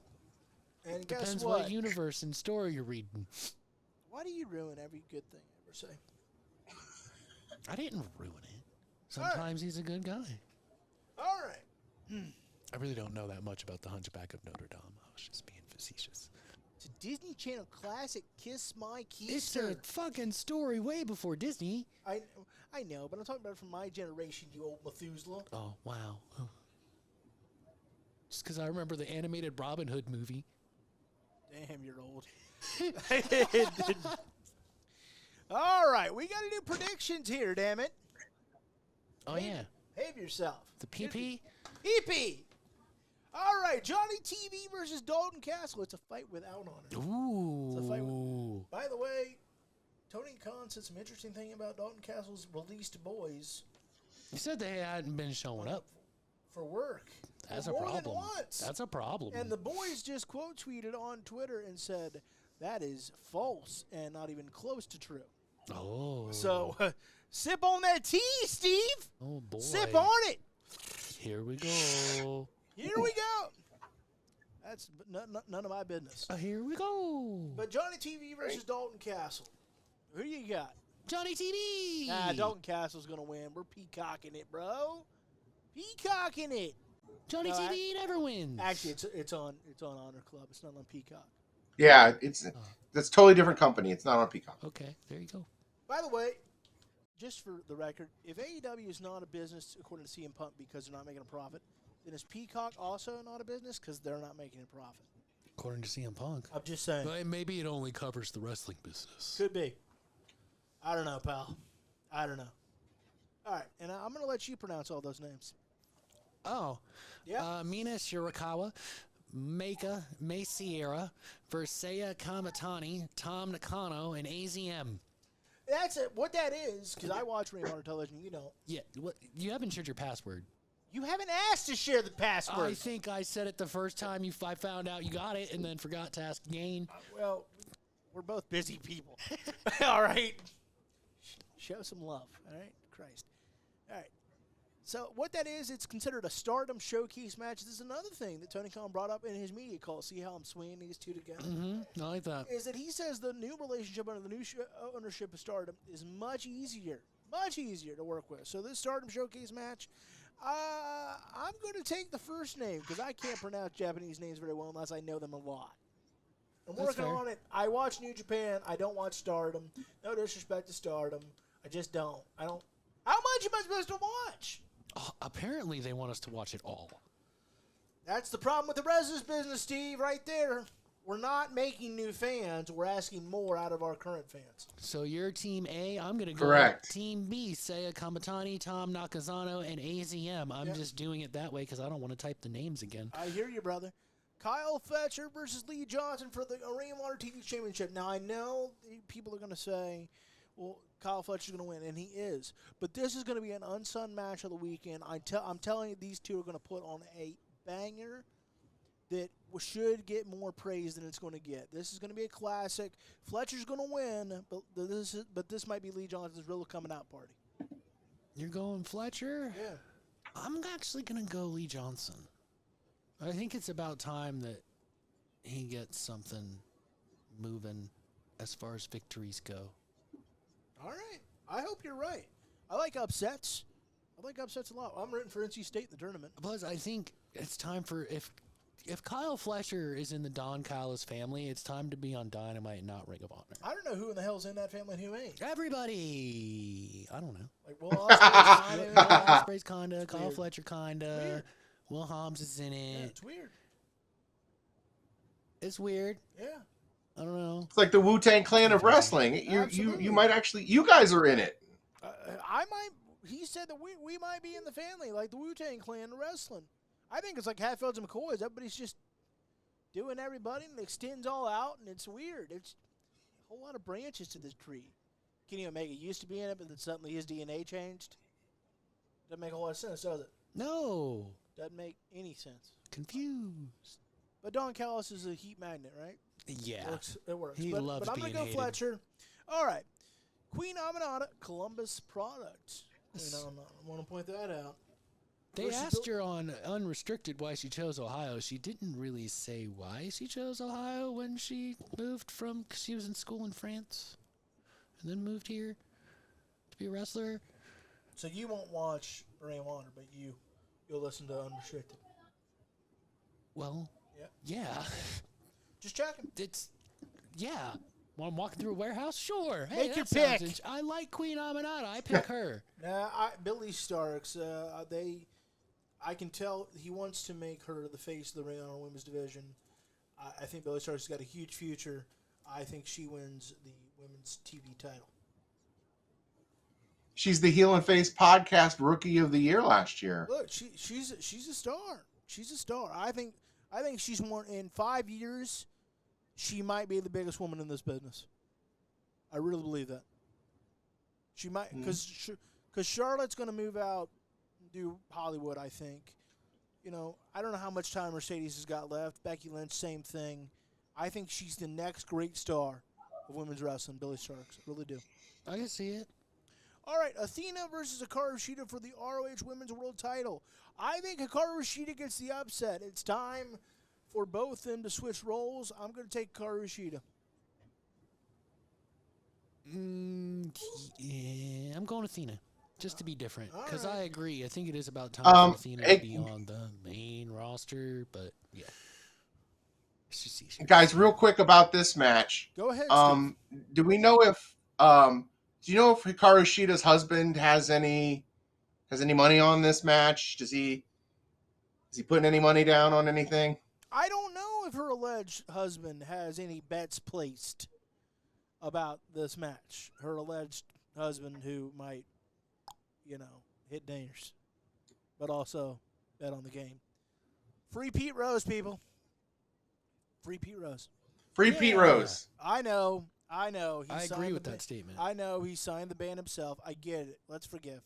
And Depends guess what universe and story you're reading. Why do you ruin every good thing I ever say? I didn't ruin it. Sometimes he's a good guy. All right. I really don't know that much about the Hunchback of Notre Dame. I was just being facetious. It's a Disney Channel classic, Kiss My It's Keister. a fucking story way before Disney. I know, but I'm talking about it from my generation, you old Methuselah. Oh, wow. Just because I remember the animated Robin Hood movie. Damn, you're old. All right, we got to do predictions here, damn it. Oh, yeah. Behave yourself. The PP? PP. All right, Johnny TV versus Dalton Castle. It's a fight without honor. Ooh. It's a fight By the way, Tony Khan said some interesting thing about Dalton Castle's released boys. You said they hadn't been showing up. For work. That's a more than problem. once. That's a problem. And the boys just quote tweeted on Twitter and said, that is false and not even close to true. Oh. So, sip on that tea, Steve. Oh, boy. Sip on it. Here we go. Here we go. That's none of my business. Here we go. But Johnny TV versus Dalton Castle. Who do you got? Johnny TV. Nah, Dalton Castle's going to win. We're peacocking it, bro. Peacocking it. Johnny TV never wins. Actually, it's on Honor Club. It's not on Peacock. Yeah, that's totally different company. It's not on Peacock. Okay, there you go. By the way, just for the record, if AEW is not a business according to CM Punk because they're not making a profit, then is Peacock also not a business because they're not making a profit? According to CM Punk. I'm just saying. But maybe it only covers the wrestling business. Could be. I don't know, pal. I don't know. All right, and I'm going to let you pronounce all those names. Oh. Yeah. Mina Shirakawa, Meika May Sierra, Versailles Kamatani, Tom Nakano, and AZM. That's it. What that is, because I watch Ring of Honor television, you don't. Yeah, you haven't shared your password. You haven't asked to share the password. I think I said it the first time I found out you got it and then forgot to ask again. Well, we're both busy people. All right. Show some love. All right? Christ. All right. So what that is, it's considered a Stardom Showcase match. This is another thing that Tony Khan brought up in his media call. See how I'm swinging these two together? Mm-hmm. I like that. Is that he says the new relationship under the new ownership of Stardom is much easier to work with. So this Stardom Showcase match, I'm going to take the first name because I can't pronounce Japanese names very well unless I know them a lot. I'm working on it. I watch New Japan. I don't watch Stardom. No disrespect to Stardom. I just don't. I don't. How much am I supposed to watch? Oh, apparently they want us to watch it all. That's the problem with the wrestlers business, Steve, right there. We're not making new fans. We're asking more out of our current fans. So you're Team A. I'm going to go Correct. Team B. Seiya Kamatani, Tom Nakazano, and AZM. I'm just doing it that way because I don't want to type the names again. I hear you, brother. Kyle Fletcher versus Lee Johnson for the Ring of Honor TV Championship. Now, I know people are going to say, well, Kyle Fletcher's going to win, and he is. But this is going to be an unsung match of the weekend. I'm telling you, these two are going to put on a banger that should get more praise than it's going to get. This is going to be a classic. Fletcher's going to win, but this might be Lee Johnson's real coming out party. You're going Fletcher? Yeah. I'm actually going to go Lee Johnson. I think it's about time that he gets something moving as far as victories go. All right. I hope you're right. I like upsets. I like upsets a lot. I'm rooting for NC State in the tournament. Plus, I think it's time for if Kyle Fletcher is in the Don Callis family, it's time to be on Dynamite, not Ring of Honor. I don't know who in the hell's in that family and who ain't. Everybody, I don't know. Like Will Ospreay's Will kinda. Ospreay's kinda, Kyle weird. Fletcher kinda, Weird. Will Hobbs is in Yeah, it. it's weird. It's weird. Yeah. I don't know. It's like the Wu-Tang Clan of wrestling. Absolutely. You might actually, you guys are in it. I might. He said that we might be in the family, like the Wu-Tang Clan of wrestling. I think it's like Hatfields and McCoys. Everybody's just doing everybody, and it extends all out, and it's weird. It's a whole lot of branches to this tree. Kenny Omega used to be in it, but then suddenly his DNA changed. Doesn't make a whole lot of sense, does it? No. Doesn't make any sense. Confused. But Don Callis is a heat magnet, right? Yeah. It works. He loves but I'm being gonna go hated. Fletcher. All right. Queen Aminata, Columbus product. I want to point that out. They Versus asked her on Unrestricted why she chose Ohio. She didn't really say why she chose Ohio when she moved from, cause she was in school in France and then moved here to be a wrestler. So you won't watch Ring of Honor, but you'll listen to Unrestricted. Well, Yeah. yeah. Just checking. Yeah. When I'm walking through a warehouse? Sure. Hey, Make your that sounds pick. I like Queen Aminata. I pick her. Billy Starks. I can tell he wants to make her the face of the Ring of Honor Women's Division. I think Billy Starks has got a huge future. I think she wins the women's TV title. She's the Heel and Face podcast Rookie of the Year last year. Look, she's a star. She's a star. I think she's more in 5 years. She might be the biggest woman in this business. I really believe that. She might, because Charlotte's going to move out and do Hollywood, I think. You know, I don't know how much time Mercedes has got left. Becky Lynch, same thing. I think she's the next great star of women's wrestling, Billy Starks. I really do. I can see it. All right, Athena versus Hikaru Shida for the ROH Women's World Title. I think Hikaru Shida gets the upset. It's time for both them to switch roles. I'm going to take Hikaru Shida. Yeah, I'm going Athena, just to be different. All Because right. I agree. I think it is about time for Athena to be on the main roster. But yeah, Guys, real quick about this match. Go ahead, Steve. Do we know if do you know if Hikaru Shida's husband has any money on this match? Is he putting any money down on anything? I don't know if her alleged husband has any bets placed about this match. Her alleged husband who might, hit dingers, but also bet on the game. Free Pete Rose, people. Free Pete Rose. Free Pete Rose. I know. I He agree signed with the that statement. I know he signed the ban himself. I get it. Let's forgive.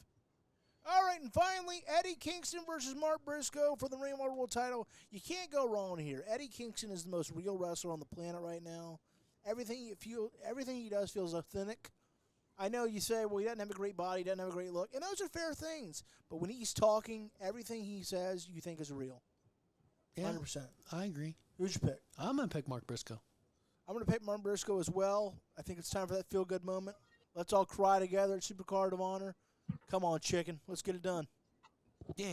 All right, and finally, Eddie Kingston versus Mark Briscoe for the Ring of Honor World Title. You can't go wrong here. Eddie Kingston is the most real wrestler on the planet right now. Everything he does feels authentic. I know you say, well, he doesn't have a great body, he doesn't have a great look, and those are fair things. But when he's talking, everything he says you think is real. Yeah, 100%. I agree. Who's your pick? I'm going to pick Mark Briscoe. I'm going to pick Mark Briscoe as well. I think it's time for that feel-good moment. Let's all cry together at Supercard of Honor. Come on, chicken. Let's get it done. Yeah.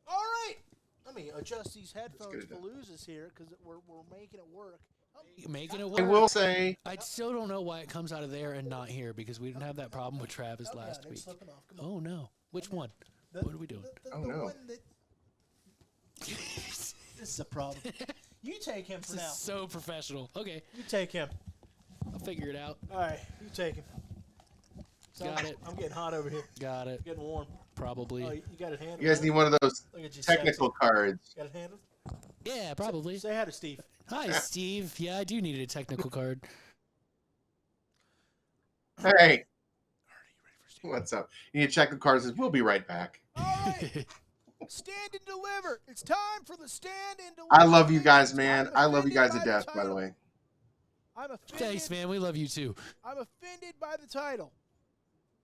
All right. Let me adjust these headphones. Palooza's here because we're making it work. Making it I work. will say, I still don't know why it comes out of there and not here because we didn't have that problem with Travis last it's week. slipping off. Come on. Oh, no. Which one? What are we doing? Oh, no. One that... This is a problem. You take him for This now. is so professional. Okay. You take him. I'll figure it out. All right. You take him. Got it. I'm getting hot over here. Got it. Getting warm. Probably. Oh, you got it handled. you guys need one of those Look at you, technical cards. sexy. Got it handled? Yeah, probably. Say hi to Steve. Hi, Steve. Yeah, I do need a technical card. Hey, All right, you ready for Steve? what's up? You need to check the cards. We'll be right back. All right. Stand and deliver. It's time for the stand and deliver. I love you guys, man. I'm I love you guys to offended death, by by the title. way. I'm offended. Thanks, man. We love you too. I'm offended by the title.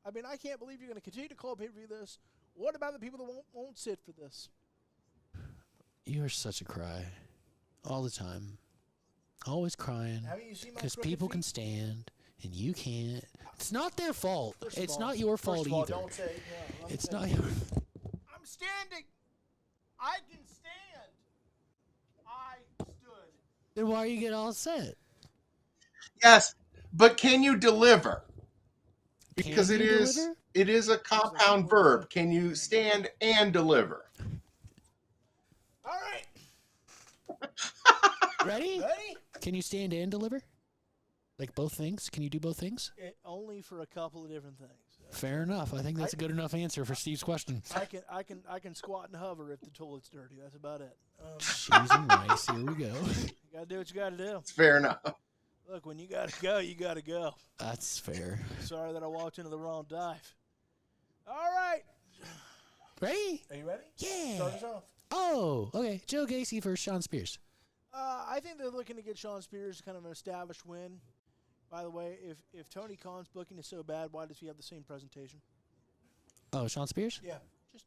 I mean, I can't believe you're going to continue to call pay-per-view this. What about the people that won't sit for this? You are such a cry. All the time. Always crying. Haven't you seen my Because crooked people feet? can stand and you can't. It's not their fault. First of It's all- not your fault first of all, either. Don't say, yeah, It's not your I'm standing. I can stand. I stood. Then why are you getting all set? Yes, but can you deliver? Because Can it you is deliver? it is a compound verb. Can you stand and deliver? All right. Ready? Ready? Can you stand and deliver? Like both things? Can you do both things? Only for a couple of different things. Fair enough. I think that's a good enough answer for Steve's question. I can squat and hover if the toilet's dirty. That's about it. Cheese and rice. Here we go. You gotta do what you gotta do. It's fair enough. Look, when you gotta go, you gotta go. That's fair. Sorry that I walked into the wrong dive. All right. Ready? Are you ready? Yeah. Start us off. Oh, okay. Joe Gacy versus Sean Spears. I think they're looking to get Sean Spears kind of an established win. By the way, if Tony Khan's booking is so bad, why does he have the same presentation? Oh, Sean Spears? Yeah,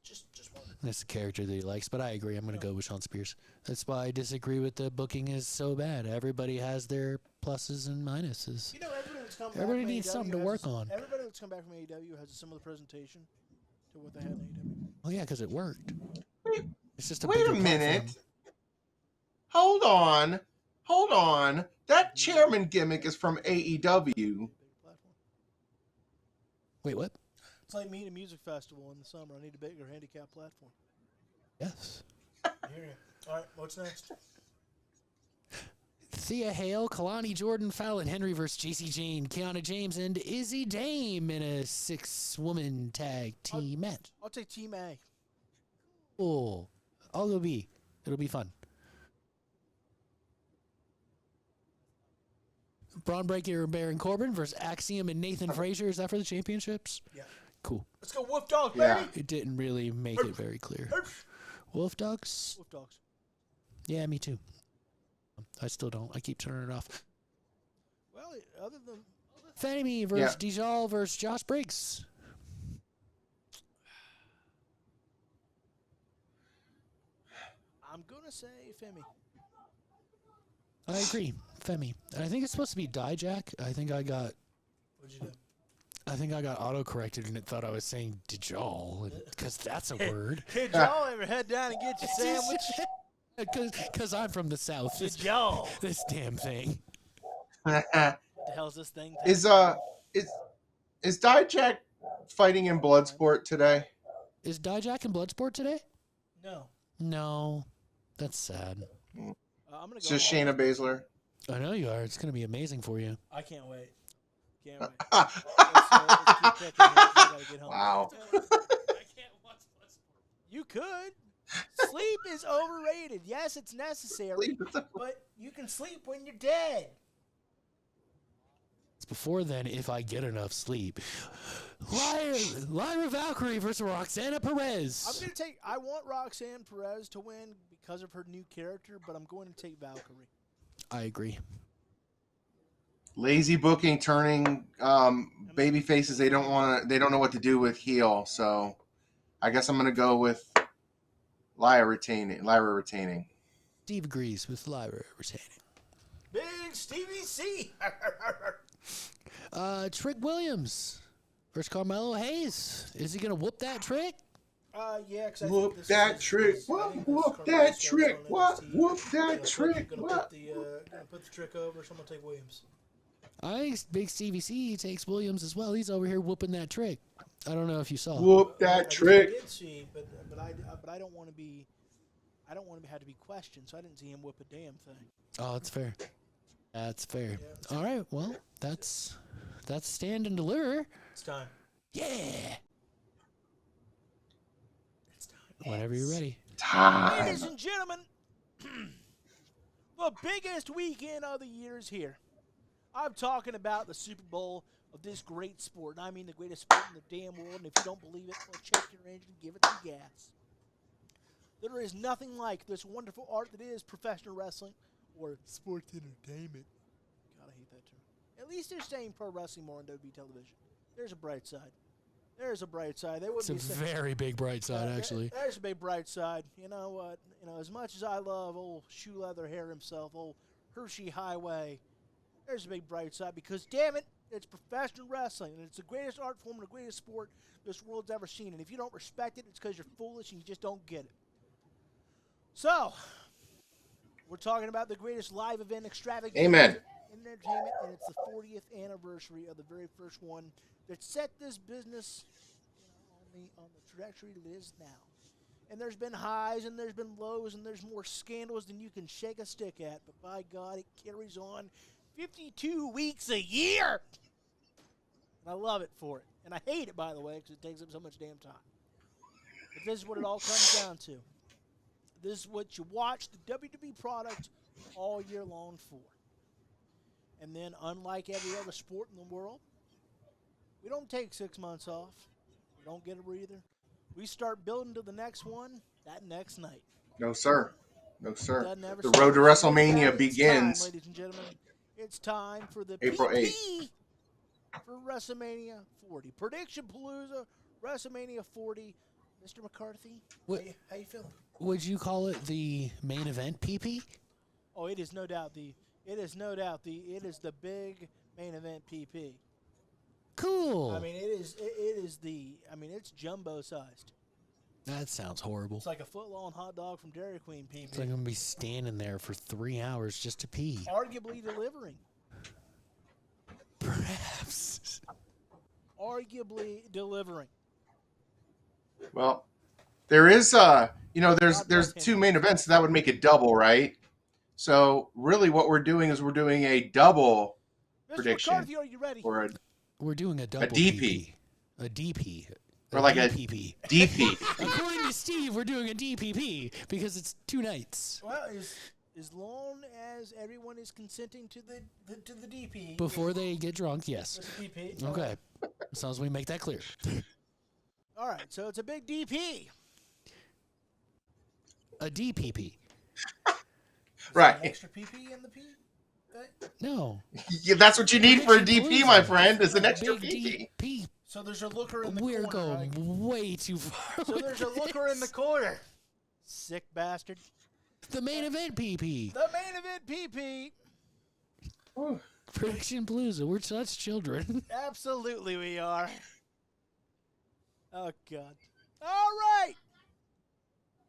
just one. That's the character that he likes, but I agree. I'm going to go with Sean Spears. That's why I disagree with the booking is so bad. Everybody has their pluses and minuses. You know, everybody that's come back Everybody from needs AEW something to has work on. Everybody that's come back from AEW has a similar presentation to what they had in AEW. Oh, yeah, because it worked. It's just a Wait a bigger minute. platform. Hold on. That chairman gimmick is from Big AEW. platform. Wait, what? It's like me at a music festival in the summer. I need a bigger handicap platform. Yes. Here. All right, what's next? Thea Hale, Kalani Jordan, Fallon Henry versus JC Jane, Kiana James, and Izzy Dame in a 6-woman tag team match. I'll take Team A. Cool. I'll go B. It'll be fun. Braun Breaker and Baron Corbin versus Axiom and Nathan Frazier. Is that for the championships? Yeah. Cool. Let's go Wolf Dogs, Yeah. baby. It didn't really make it very clear. Wolf Dogs? Wolf Dogs. Yeah, me too. I still don't. I keep turning it off. Well, other than Femi versus Dijal versus Josh Briggs. I'm gonna say Femi. I agree. Femi. And I think it's supposed to be Dijak. I think I got auto-corrected and it thought I was saying Dijal because that's a word. Did y'all ever head down and get your sandwich? Because I'm from the South. Did y'all? This damn thing. What the hell's this thing? Is Dijak fighting in Bloodsport today? Is Dijak in Bloodsport today? No. No. That's sad. I'm gonna go. It's just Shayna Baszler. I know you are. It's going to be amazing for you. I can't wait. Can't wait. Let's keep picking here 'cause I gotta get home. Wow. I can't watch Bloodsport. You could. Sleep is overrated. Yes, it's necessary, but you can sleep when you're dead. It's before then if I get enough sleep. Lyra Valkyrie versus Roxana Perez. I want Roxanne Perez to win because of her new character, but I'm going to take Valkyrie. I agree. Lazy booking, turning baby faces. They don't know what to do with heel. So I guess I'm gonna go with Lyra retaining. Steve agrees with Lyra retaining. Big Stevie C. Trick Williams versus Carmelo Hayes. Is he gonna whoop that Trick? Yeah. Whoop that trick. What? Whoop that trick. What? Whoop that trick. What? Gonna put the Trick over, so I'm gonna take Williams. I think Big Stevie C takes Williams as well. He's over here whooping that Trick. I don't know if you saw. Whoop that trick. I did see, but I don't want to be. I don't want to have to be questioned, so I didn't see him whoop a damn thing. Oh, that's fair. That's fair. All right. Well, that's stand and deliver. It's time. Yeah. It's time. Whenever you're ready. Time. Ladies and gentlemen, the biggest weekend of the year is here. I'm talking about the Super Bowl of this great sport. And I mean the greatest sport in the damn world. And if you don't believe it, well, check your engine and give it some gas. There is nothing like this wonderful art that is professional wrestling or sports entertainment. God, I hate that term. At least they're saying pro wrestling more on WWE television. There's a bright side. There's a bright side. They It's wouldn't a be very big bright side, actually. There's a big bright side. You know what? You know, as much as I love old shoe leather hair himself, old Hershey Highway, there's a big bright side because, damn it, it's professional wrestling, and it's the greatest art form and the greatest sport this world's ever seen. And if you don't respect it, it's because you're foolish and you just don't get it. So, we're talking about the greatest live event extravaganza Amen. in entertainment, and it's the 40th anniversary of the very first one that set this business, on the trajectory it is now. And there's been highs and there's been lows and there's more scandals than you can shake a stick at. But by God, it carries on 52 weeks a year. And I love it for it. And I hate it, by the way, because it takes up so much damn time. But this is what it all comes down to. This is what you watch the WWE product all year long for. And then, unlike every other sport in the world, we don't take 6 months off. We don't get a breather. We start building to the next one that next night. No, sir. No, sir. Doesn't ever The stop. road to WrestleMania It's begins time, ladies and gentlemen. It's time for the April PP for WrestleMania 40. Prediction Palooza, WrestleMania 40. Mr. McCarthy, how you feeling? Would you call it the main event, PP? Oh, it is no doubt the big main event PP. Cool. I mean, it's jumbo sized. That sounds horrible. It's like a foot-long hot dog from Dairy Queen PP. It's like I'm going to be standing there for 3 hours just to pee. Arguably delivering. Perhaps. Arguably delivering. Well, there is there's two main events, so that would make it double, right? So really what we're doing is we're doing a double Mr. prediction. McCarthy, are you ready? Or We're doing a double DP. PP. A DP. Or like a DPP. DP. According to Steve, we're doing a DPP because it's 2 nights. Well, as long as everyone is consenting to the DP. Before they get drunk, yes. With the DP. Okay. As long as we make that clear. All right, so it's a big DP. A DPP. Right. An extra PP in the P? Okay. No. Yeah, that's what you need for a Prediction DP, Palooza. my friend, is an extra Big PP. DP. So there's a looker in the We're corner. going right? way too far. So with there's a looker in the this. corner. Sick bastard. The main event PP. The main event PP. Prediction Palooza. We're such children. Absolutely we are. Oh, God. All right.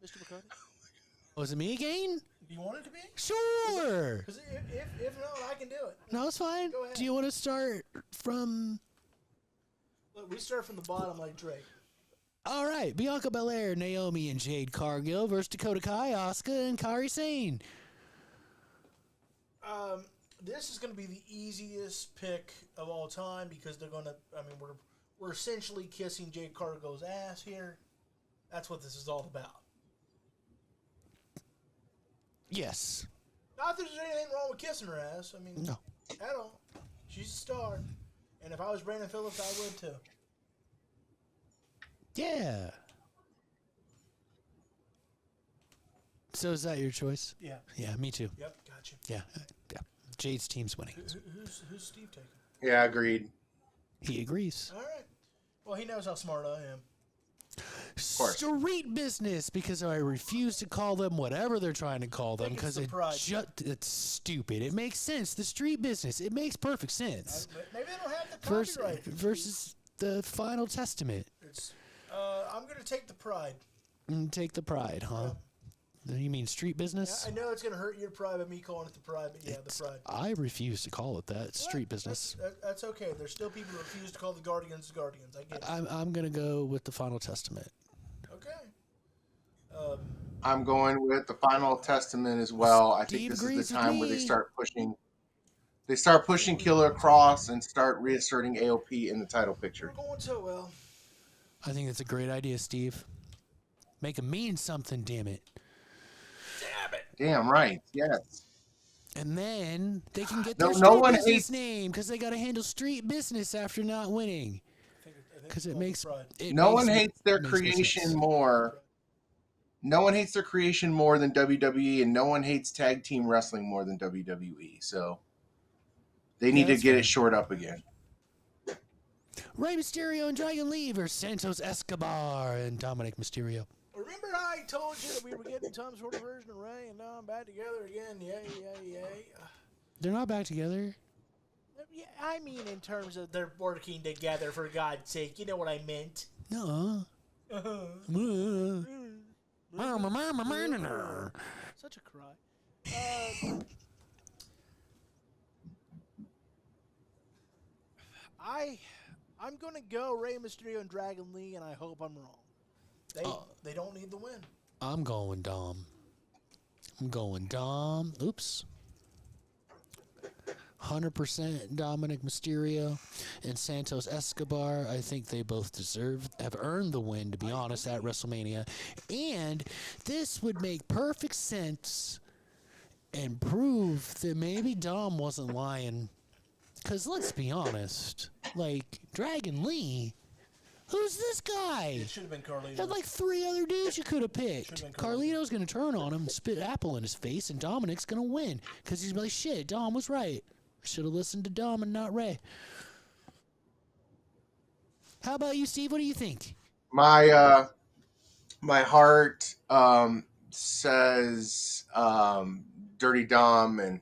Mr. McCarthy, Was it me again? do you want it to be? Sure. Because if not, I can do it. No, it's fine. Go ahead. Do you want to start from... Look, we start from the bottom like Drake. All right. Bianca Belair, Naomi, and Jade Cargill versus Dakota Kai, Asuka, and Kairi Sane. This is going to be the easiest pick of all time because they're going to. I mean, we're essentially kissing Jade Cargill's ass here. That's what this is all about. Yes. Not that there's anything wrong with kissing her ass. I mean, No. at all. She's a star, and if I was Brandon Phillips, I would too. Yeah. So is that your choice? Yeah. Yeah, me too. Yep. Gotcha. Yeah. Yeah. Jade's team's winning. Who's Steve taking? Yeah, agreed. He agrees. All right. Well, he knows how smart I am. course. Street business, because I refuse to call them whatever they're trying to call them, think it's because the pride. it's stupid. It makes sense. The street business. It makes perfect sense. Maybe they don't have the copyright. Versus the Final Testament. It's, I'm going to take the pride. And take the pride, huh? You mean street business? I know it's going to hurt your pride by me calling it the pride, but yeah, the pride. I refuse to call it that. It's street business. That's okay. There's still people who refuse to call the Guardians the Guardians. I get it. I'm gonna go with the Final Testament. Okay. I'm going with the Final Testament as well. I think Steve this agrees is the with time where they me. start pushing. They start pushing Killer Cross and start reasserting AOP in the title picture. We're going so well. I think that's a great idea, Steve. Make them mean something, damn it. Damn right. Yes. And then they can get No- their no street one business hates- name because they got to handle street business after not winning. I think Because it's it called makes the pride. it No makes one mo- hates their makes more creation sense. more. No one hates their creation more than WWE, and no one hates tag team wrestling more than WWE. So they need to that's get fair. it shored up again. Rey Mysterio and Dragon Lee versus Santos Escobar and Dominic Mysterio. Remember how I told you that we were getting some sort of version of Ray, and now I'm back together again. Yay. They're not back together. Yeah, I mean in terms of they're working together, for God's sake. You know what I meant. No. Such a cry. I'm gonna go Rey Mysterio and Dragon Lee, and I hope I'm wrong. They don't need the win. I'm going Dom. Oops. 100% Dominic Mysterio and Santos Escobar. I think they both have earned the win, to be honest, at WrestleMania. And this would make perfect sense and prove that maybe Dom wasn't lying. Because let's be honest, like, Dragon Lee, who's this guy? It should have been Carlito. Had like 3 other dudes you could have picked. Carlito's going to turn on him, spit apple in his face, and Dominic's going to win. Because he's like, shit, Dom was right. Should have listened to Dom and not Ray. How about you, Steve? What do you think? My heart says Dirty Dom and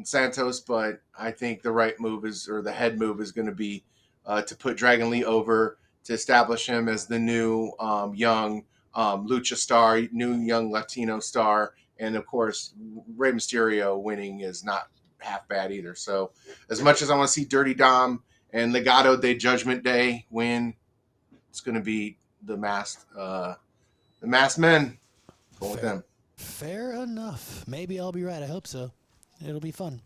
Santos, but I think the right move the head move is going to be to put Dragon Lee over, to establish him as the new young lucha star, new young Latino star. And, of course, Rey Mysterio winning is not half bad either. So as much as I want to see Dirty Dom and Legado de Judgment Day win, it's going to be the masked men. Go with them. Fair enough. Maybe I'll be right. I hope so. It'll be fun.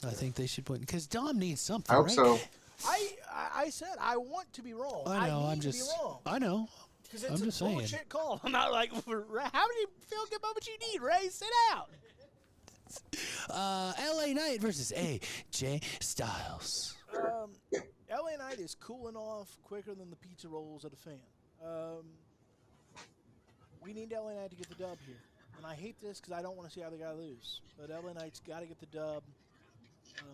I think they should win. Because Dom needs something, I hope right? so. I said I want to be wrong. I know. I need to be wrong. I know. Because it's just a saying. bullshit call. I'm not like, how many feel good moments you need, Ray? Sit out. LA Knight versus AJ Styles. LA Knight is cooling off quicker than the pizza rolls at a fan. We need LA Knight to get the dub here. And I hate this because I don't want to see either guy lose. But LA Knight's got to get the dub.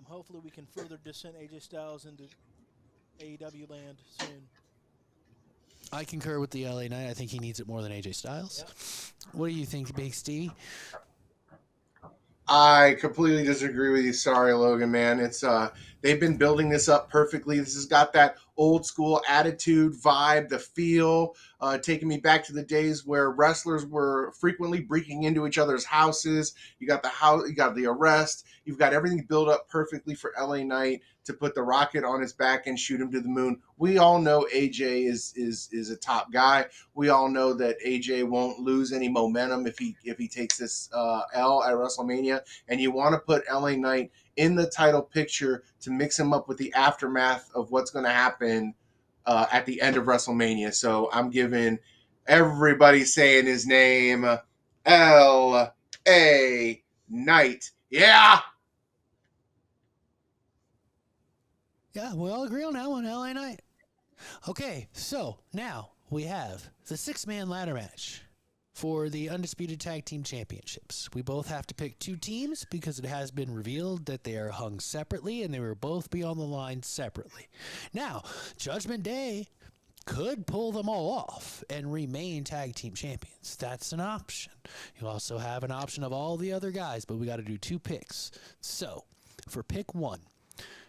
Hopefully we can further descend AJ Styles into AEW land soon. I concur with the LA Knight. I think he needs it more than AJ Styles. Yep. What do you think, Big Steve? I completely disagree with you. Sorry, Logan, man. It's they've been building this up perfectly. This has got that old school attitude, vibe, the feel, taking me back to the days where wrestlers were frequently breaking into each other's houses. You got the arrest. You've got everything built up perfectly for LA Knight to put the rocket on his back and shoot him to the moon. We all know AJ is a top guy. We all know that AJ won't lose any momentum if he takes this L at WrestleMania. And you want to put LA Knight in the title picture to mix him up with the aftermath of what's going to happen at the end of WrestleMania. So I'm giving everybody saying his name, L.A. Knight. Yeah! Yeah, we all agree on that one, LA Knight. Okay, so now we have the 6-man ladder match for the Undisputed Tag Team Championships. We both have to pick 2 teams because it has been revealed that they are hung separately and they will both be on the line separately. Now, Judgment Day could pull them all off and remain tag team champions. That's an option. You also have an option of all the other guys, but we got to do 2 picks. So, for pick 1,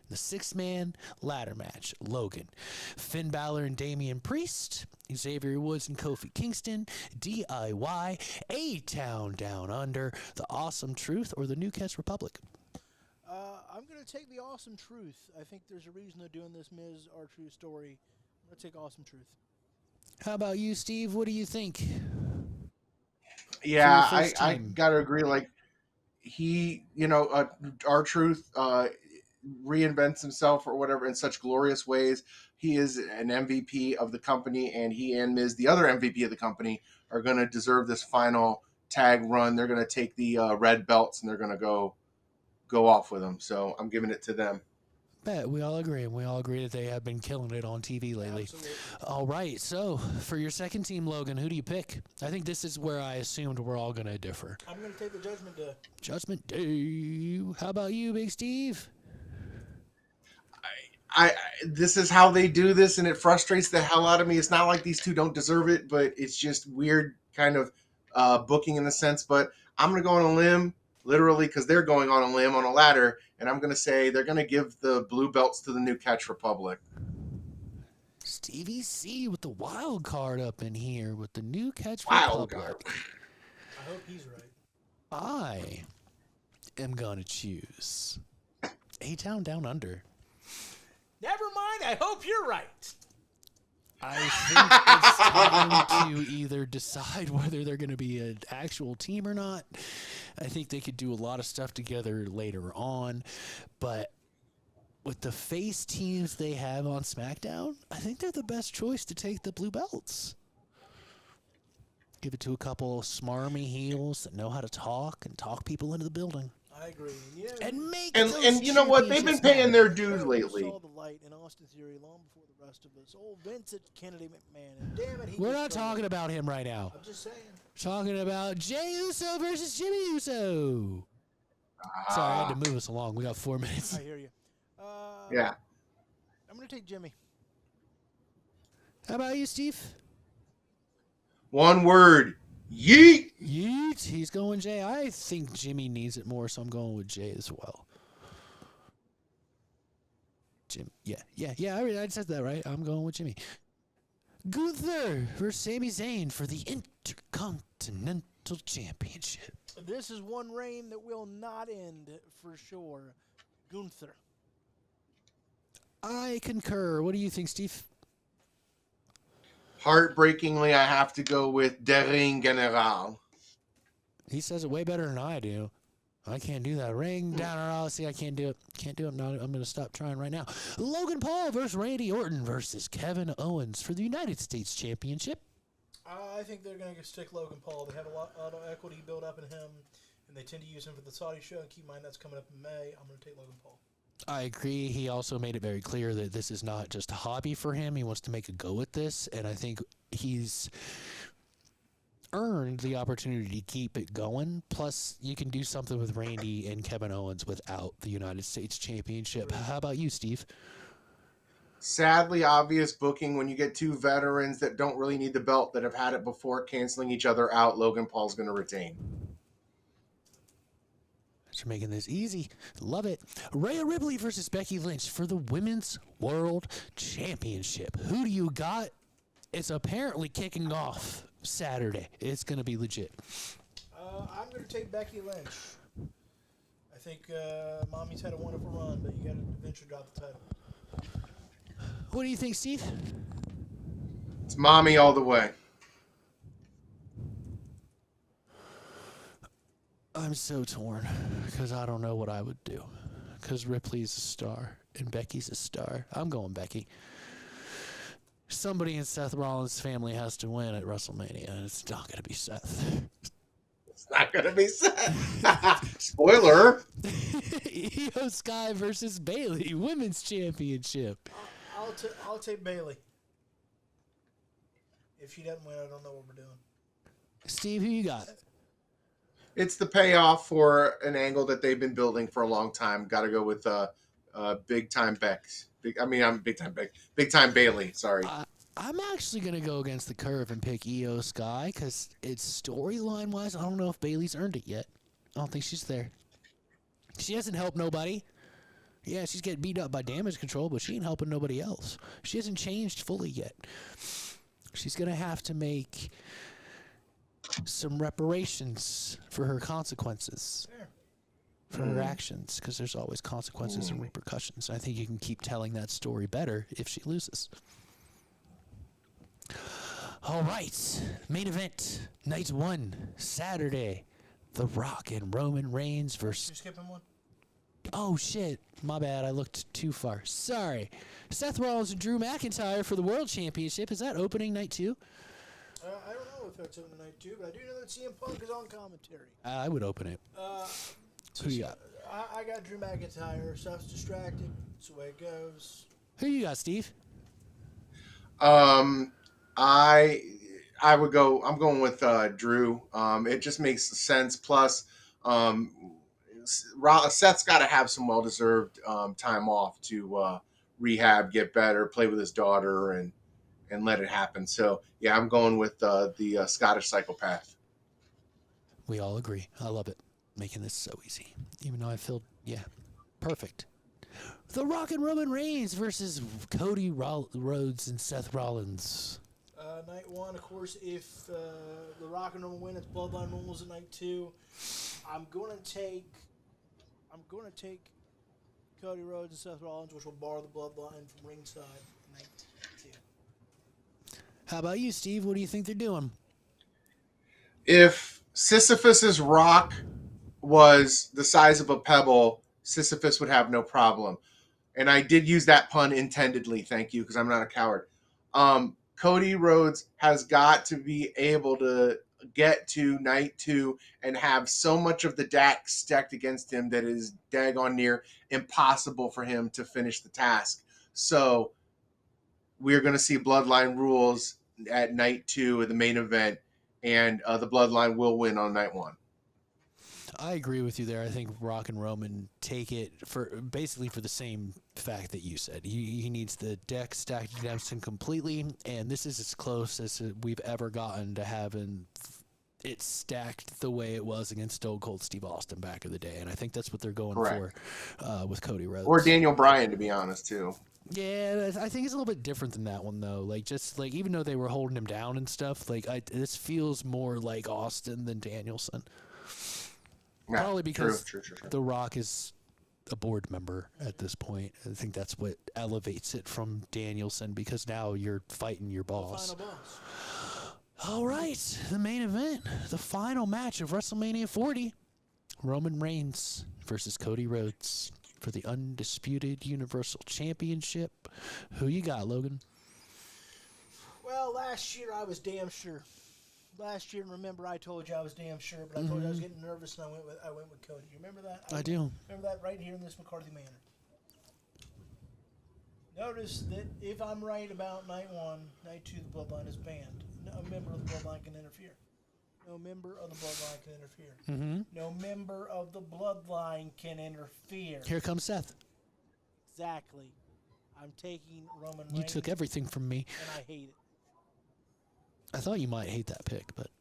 the 6-man ladder match, Logan, Finn Balor and Damian Priest, Xavier Woods and Kofi Kingston, DIY, A-Town Down Under, The Awesome Truth, or the Newcastle Republic. I'm going to take the Awesome Truth. I think there's a reason they're doing this Miz R-Truth story. I'm going to take Awesome Truth. How about you, Steve? What do you think? Yeah, I got to agree. Like, he, R-Truth reinvents himself or whatever in such glorious ways. He is an MVP of the company, and he and Miz, the other MVP of the company, are going to deserve this final tag run. They're going to take the red belts and they're going to go off with them. So I'm giving it to them. Bet we all agree, and we all agree that they have been killing it on TV lately. Absolutely. All right, so for your second team, Logan, who do you pick? I think this is where I assumed we're all going to differ. I'm going to take the Judgment Day. Judgment Day. How about you, Big Steve? This is how they do this, and it frustrates the hell out of me. It's not like these two don't deserve it, but it's just weird kind of booking in a sense. But I'm gonna go on a limb, literally, because they're going on a limb on a ladder, and I'm gonna say they're gonna give the blue belts to the New Catch Republic. Stevie C with the wild card up in here with the New Catch Wild Republic. card. I hope he's right. I am gonna choose A-Town Down Under. Never mind. I hope you're right. I think it's time to either decide whether they're going to be an actual team or not. I think they could do a lot of stuff together later on, but with the face teams they have on SmackDown, I think they're the best choice to take the blue belts. Give it to a couple smarmy heels that know how to talk and talk people into the building. I agree. Yeah. And make And you know what? They've been paying their dues lately. Saw the light in Austin Theory long before the rest of us. Old Vincent Kennedy McMahon. And damn it, We're not talking about him right now. I'm just saying. We're talking about Jey Uso versus Jimmy Uso. Sorry, I had to move us along. We got 4 minutes. I hear you. Yeah. I'm going to take Jimmy. How about you, Steve? One word. Yeet. Yeet. He's going Jay. I think Jimmy needs it more, so I'm going with Jay as well. Jim. Yeah. I said that right. I'm going with Jimmy. Gunther versus Sami Zayn for the Intercontinental Championship. This is one reign that will not end for sure. Gunther. I concur. What do you think, Steve? Heartbreakingly, I have to go with Der Ring General. He says it way better than I do. I can't do that. Ring down or out. See, I can't do it. Can't do it. I'm going to stop trying right now. Logan Paul versus Randy Orton versus Kevin Owens for the United States Championship. I think they're going to stick Logan Paul. They have a lot of equity built up in him, and they tend to use him for the Saudi show. And keep in mind, that's coming up in May. I'm going to take Logan Paul. I agree. He also made it very clear that this is not just a hobby for him. He wants to make a go at this, and I think he's earned the opportunity to keep it going. Plus, you can do something with Randy and Kevin Owens without the United States Championship. How about you, Steve? Sadly, obvious booking when you get two veterans that don't really need the belt that have had it before canceling each other out. Logan Paul's going to retain. You're making this easy. Love it. Rhea Ripley versus Becky Lynch for the Women's World Championship. Who do you got? It's apparently kicking off Saturday. It's going to be legit. I'm going to take Becky Lynch. I think Mommy's had a wonderful run, but you got to eventually drop the title. What do you think, Steve? It's Mommy all the way. I'm so torn because I don't know what I would do because Ripley's a star and Becky's a star. I'm going Becky. Somebody in Seth Rollins' family has to win at WrestleMania, and it's not going to be Seth. It's not going to be Seth. Spoiler. Io Sky versus Bayley, Women's Championship. I'll take Bayley. If she doesn't win, I don't know what we're doing. Steve, who you got? It's the payoff for an angle that they've been building for a long time. Got to go with Big Time Bex. Big Time Bayley. Sorry. I'm actually going to go against the curve and pick Io Sky because it's storyline wise. I don't know if Bayley's earned it yet. I don't think she's there. She hasn't helped nobody. Yeah, she's getting beat up by Damage Control, but she ain't helping nobody else. She hasn't changed fully yet. She's going to have to make some reparations for her consequences, for her actions, because there's always consequences and repercussions. I think you can keep telling that story better if she loses. All right, main event, night 1, Saturday, The Rock and Roman Reigns versus... You're skipping one? Oh, shit. My bad. I looked too far. Sorry. Seth Rollins and Drew McIntyre for the World Championship. Is that opening night 2? I don't know if that's opening night 2, but I do know that CM Punk is on commentary. I would open it. Who you got? I got Drew McIntyre. Seth's distracted. That's the way it goes. Who you got, Steve? I would go. I'm going with Drew. It just makes sense. Plus, Seth's got to have some well-deserved time off to rehab, get better, play with his daughter, and let it happen. So yeah, I'm going with the Scottish psychopath. We all agree. I love it. Making this so easy. Even though I feel, perfect. The Rock and Roman Reigns versus Cody Rhodes and Seth Rollins. Night 1, of course, if the Rock and Roman win, it's Bloodline rules at night 2. I'm going to take Cody Rhodes and Seth Rollins, which will bar the Bloodline from ringside at night 2. How about you, Steve? What do you think they're doing? If Sisyphus's rock was the size of a pebble, Sisyphus would have no problem. And I did use that pun intendedly, thank you, because I'm not a coward. Cody Rhodes has got to be able to get to night 2 and have so much of the deck stacked against him that it is daggone near impossible for him to finish the task. So we're going to see Bloodline rules at night 2 of the main event, and the Bloodline will win on night 1. I agree with you there. I think Rock and Roman take it for the same fact that you said. He needs the deck stacked against him completely, and this is as close as we've ever gotten to having it stacked the way it was against Stone Cold Steve Austin back in the day. And I think that's what they're going for with Cody Rhodes. Or Daniel Bryan, to be honest, too. Yeah, I think it's a little bit different than that one, though. Even though they were holding him down and stuff, this feels more like Austin than Danielson. Yeah, Probably because true. The Rock is a board member at this point. I think that's what elevates it from Danielson, because now you're fighting your boss. Final boss. All right, the main event, the final match of WrestleMania 40. Roman Reigns versus Cody Rhodes for the undisputed Universal Championship. Who you got, Logan? Well, last year I was damn sure. Last year, remember, I told you I was damn sure, but I told you I was getting nervous, and I went with Cody. You remember that? I do. Remember that right here in this McCarthy Manor. Notice that if I'm right about night 1, night 2, the Bloodline is banned. No member of the Bloodline can interfere. No member of the Bloodline can interfere. Mm-hmm. No member of the Bloodline can interfere. Here comes Seth. Exactly. I'm taking Roman Reigns. You took everything from me. And I hate it. I thought you might hate that pick, but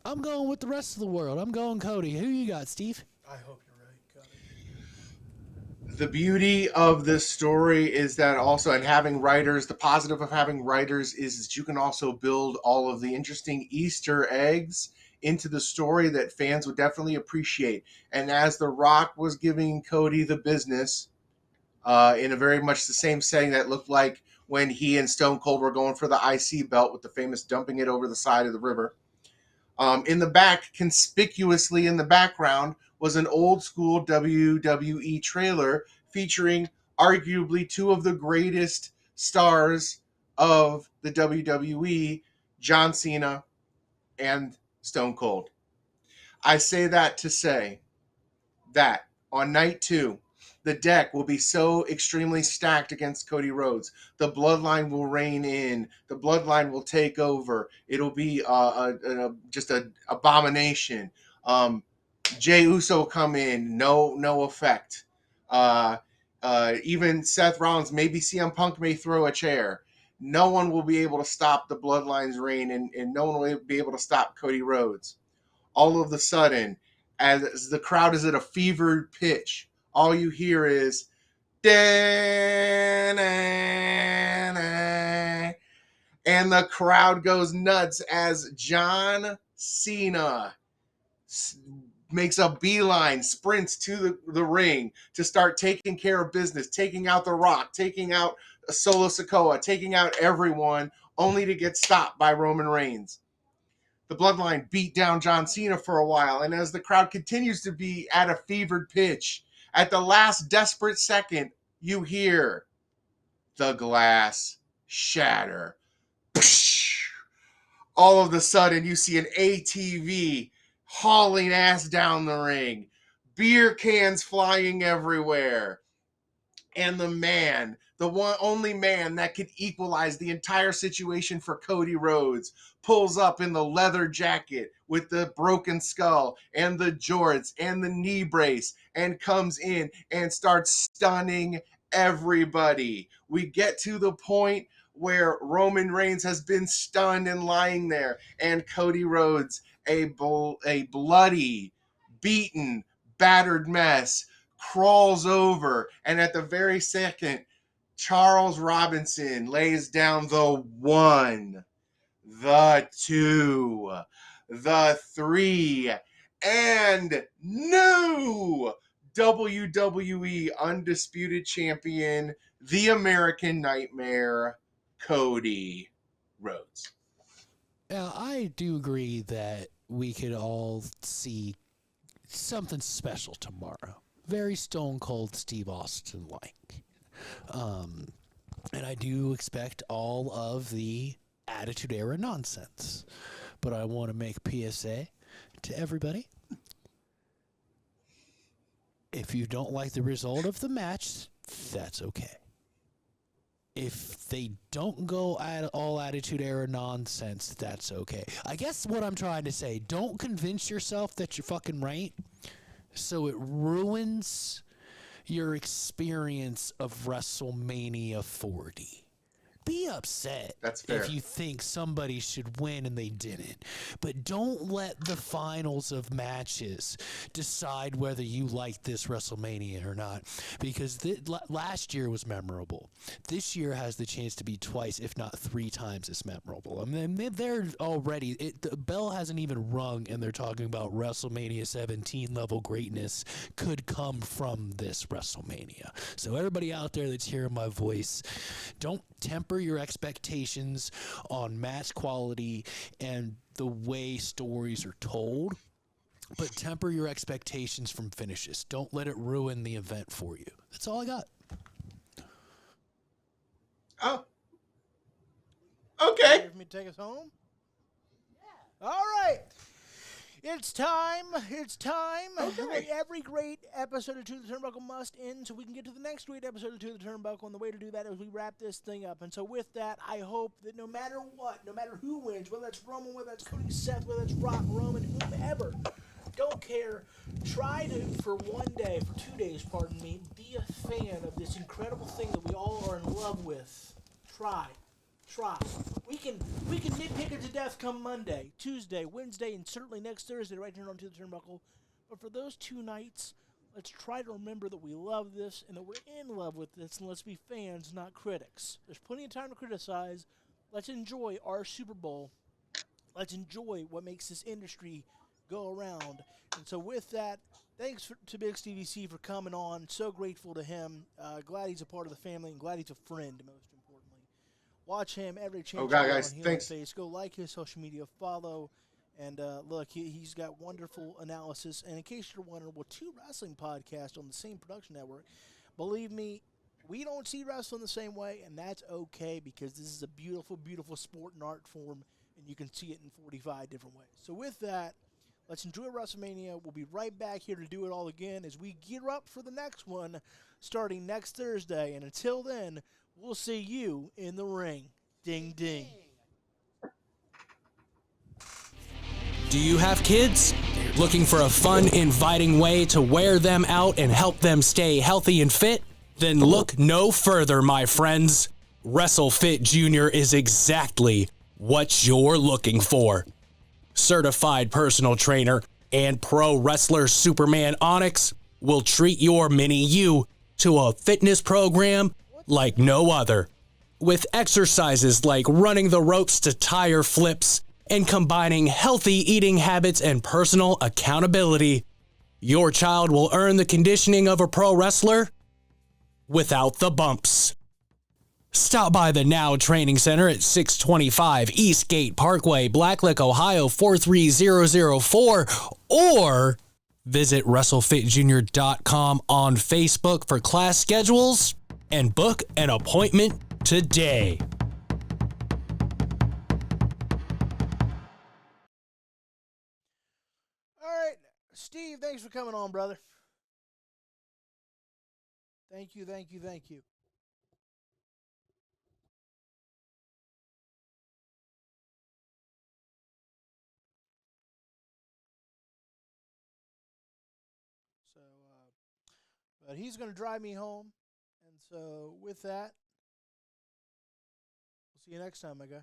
I'm going with the rest of the world. I'm going Cody. Who you got, Steve? I hope you're right, Cody. The beauty of this story is that also, and having writers, the positive of having writers is that you can also build all of the interesting Easter eggs into the story that fans would definitely appreciate. And as The Rock was giving Cody the business in a very much the same setting that looked like when he and Stone Cold were going for the IC belt with the famous dumping it over the side of the river. In the back, conspicuously in the background, was an old school WWE trailer featuring arguably 2 of the greatest stars of the WWE, John Cena and Stone Cold. I say that to say that on night 2, the deck will be so extremely stacked against Cody Rhodes. The Bloodline will reign in. The Bloodline will take over. It'll be just an abomination. Jey Uso will come in. No effect. Even Seth Rollins, maybe CM Punk may throw a chair. No one will be able to stop the Bloodline's reign, and no one will be able to stop Cody Rhodes. All of a sudden, as the crowd is at a fevered pitch, all you hear is and the crowd goes nuts as John Cena makes a beeline, sprints to the ring to start taking care of business, taking out The Rock, taking out Solo Sikoa, taking out everyone, only to get stopped by Roman Reigns. The Bloodline beat down John Cena for a while, and as the crowd continues to be at a fevered pitch, at the last desperate second, you hear the glass shatter. All of a sudden, you see an ATV hauling ass down the ring, beer cans flying everywhere, and the only man that could equalize the entire situation for Cody Rhodes, pulls up in the leather jacket with the broken skull and the jorts and the knee brace and comes in and starts stunning everybody. We get to the point where Roman Reigns has been stunned and lying there, and Cody Rhodes, a bloody, beaten, battered mess, crawls over, and at the very second, Charles Robinson lays down the 1, the 2, the 3, and new WWE Undisputed Champion, the American Nightmare, Cody Rhodes. Now, I do agree that we could all see something special tomorrow. Very Stone Cold Steve Austin-like. And I do expect all of the Attitude Era nonsense. But I want to make PSA to everybody. If you don't like the result of the match, that's okay. If they don't go at all Attitude Era nonsense, that's okay. I guess what I'm trying to say, don't convince yourself that you're fucking right, so it ruins your experience of WrestleMania 40. Be upset That's fair. if you think somebody should win and they didn't. But don't let the finals of matches decide whether you like this WrestleMania or not. Because last year was memorable. This year has the chance to be twice, if not 3 times as memorable. I mean, they're already, the bell hasn't even rung, and they're talking about WrestleMania 17 level greatness could come from this WrestleMania. So everybody out there that's hearing my voice, don't temper your expectations on match quality and the way stories are told, but temper your expectations from finishes. Don't let it ruin the event for you. That's all I got. Oh. Okay. Ready for me to take us home? Yeah. All right. It's time. It's time. Okay. Every great episode of To the Turnbuckle must end so we can get to the next great episode of To the Turnbuckle. And the way to do that is we wrap this thing up. And so with that, I hope that no matter what, no matter who wins, whether that's Roman, whether that's Cody, Seth, whether that's Rock, Roman, whomever, don't care. Try to, for 1 day, for 2 days, pardon me, be a fan of this incredible thing that we all are in love with. Try. We can nitpick it to death come Monday, Tuesday, Wednesday, and certainly next Thursday right here on To the Turnbuckle. But for those 2 nights, let's try to remember that we love this and that we're in love with this, and let's be fans, not critics. There's plenty of time to criticize. Let's enjoy our Super Bowl. Let's enjoy what makes this industry go around. And so with that, thanks to Big Stevie C for coming on. So grateful to him. Glad he's a part of the family and glad he's a friend, most importantly. Watch him every chance guys, on thanks. Face. Go like his social media, follow, and look, he's got wonderful analysis. And in case you're wondering, well, 2 wrestling podcasts on the same production network. Believe me, we don't see wrestling the same way, and that's okay because this is a beautiful, beautiful sport and art form, and you can see it in 45 different ways. So with that, let's enjoy WrestleMania. We'll be right back here to do it all again as we gear up for the next one starting next Thursday. And until then, we'll see you in the ring. Ding, ding. Do you have kids? Looking for a fun, inviting way to wear them out and help them stay healthy and fit? Then look no further, my friends. WrestleFit Jr. is exactly what you're looking for. Certified personal trainer and pro wrestler Superman Onyx will treat your mini you to a fitness program like no other. With exercises like running the ropes to tire flips and combining healthy eating habits and personal accountability, your child will earn the conditioning of a pro wrestler without the bumps. Stop by the Now Training Center at 625 Eastgate Parkway, Blacklick, Ohio 43004, or visit WrestleFitJr.com on Facebook for class schedules and book an appointment today. All right, Steve, thanks for coming on, brother. Thank you. So, but he's going to drive me home, and So with that, we'll see you next time, my guy.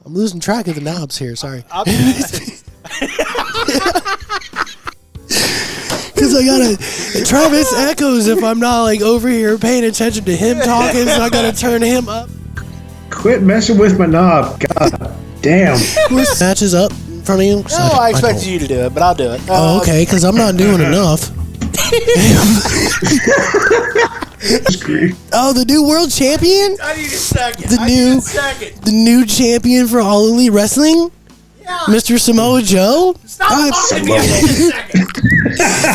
I'm losing track of the knobs here. Sorry. Because I gotta. Travis echoes if I'm not like over here paying attention to him talking, so I gotta turn him up. Quit messing with my knob. God damn. Matches up in front of you. No, I expected you to do it, but I'll do it. Oh, okay, because I'm not doing enough. Oh, the new world champion? I need a second. The new champion for All Elite Wrestling? Yeah. Mr. Samoa Joe? Stop talking to me. I need a second.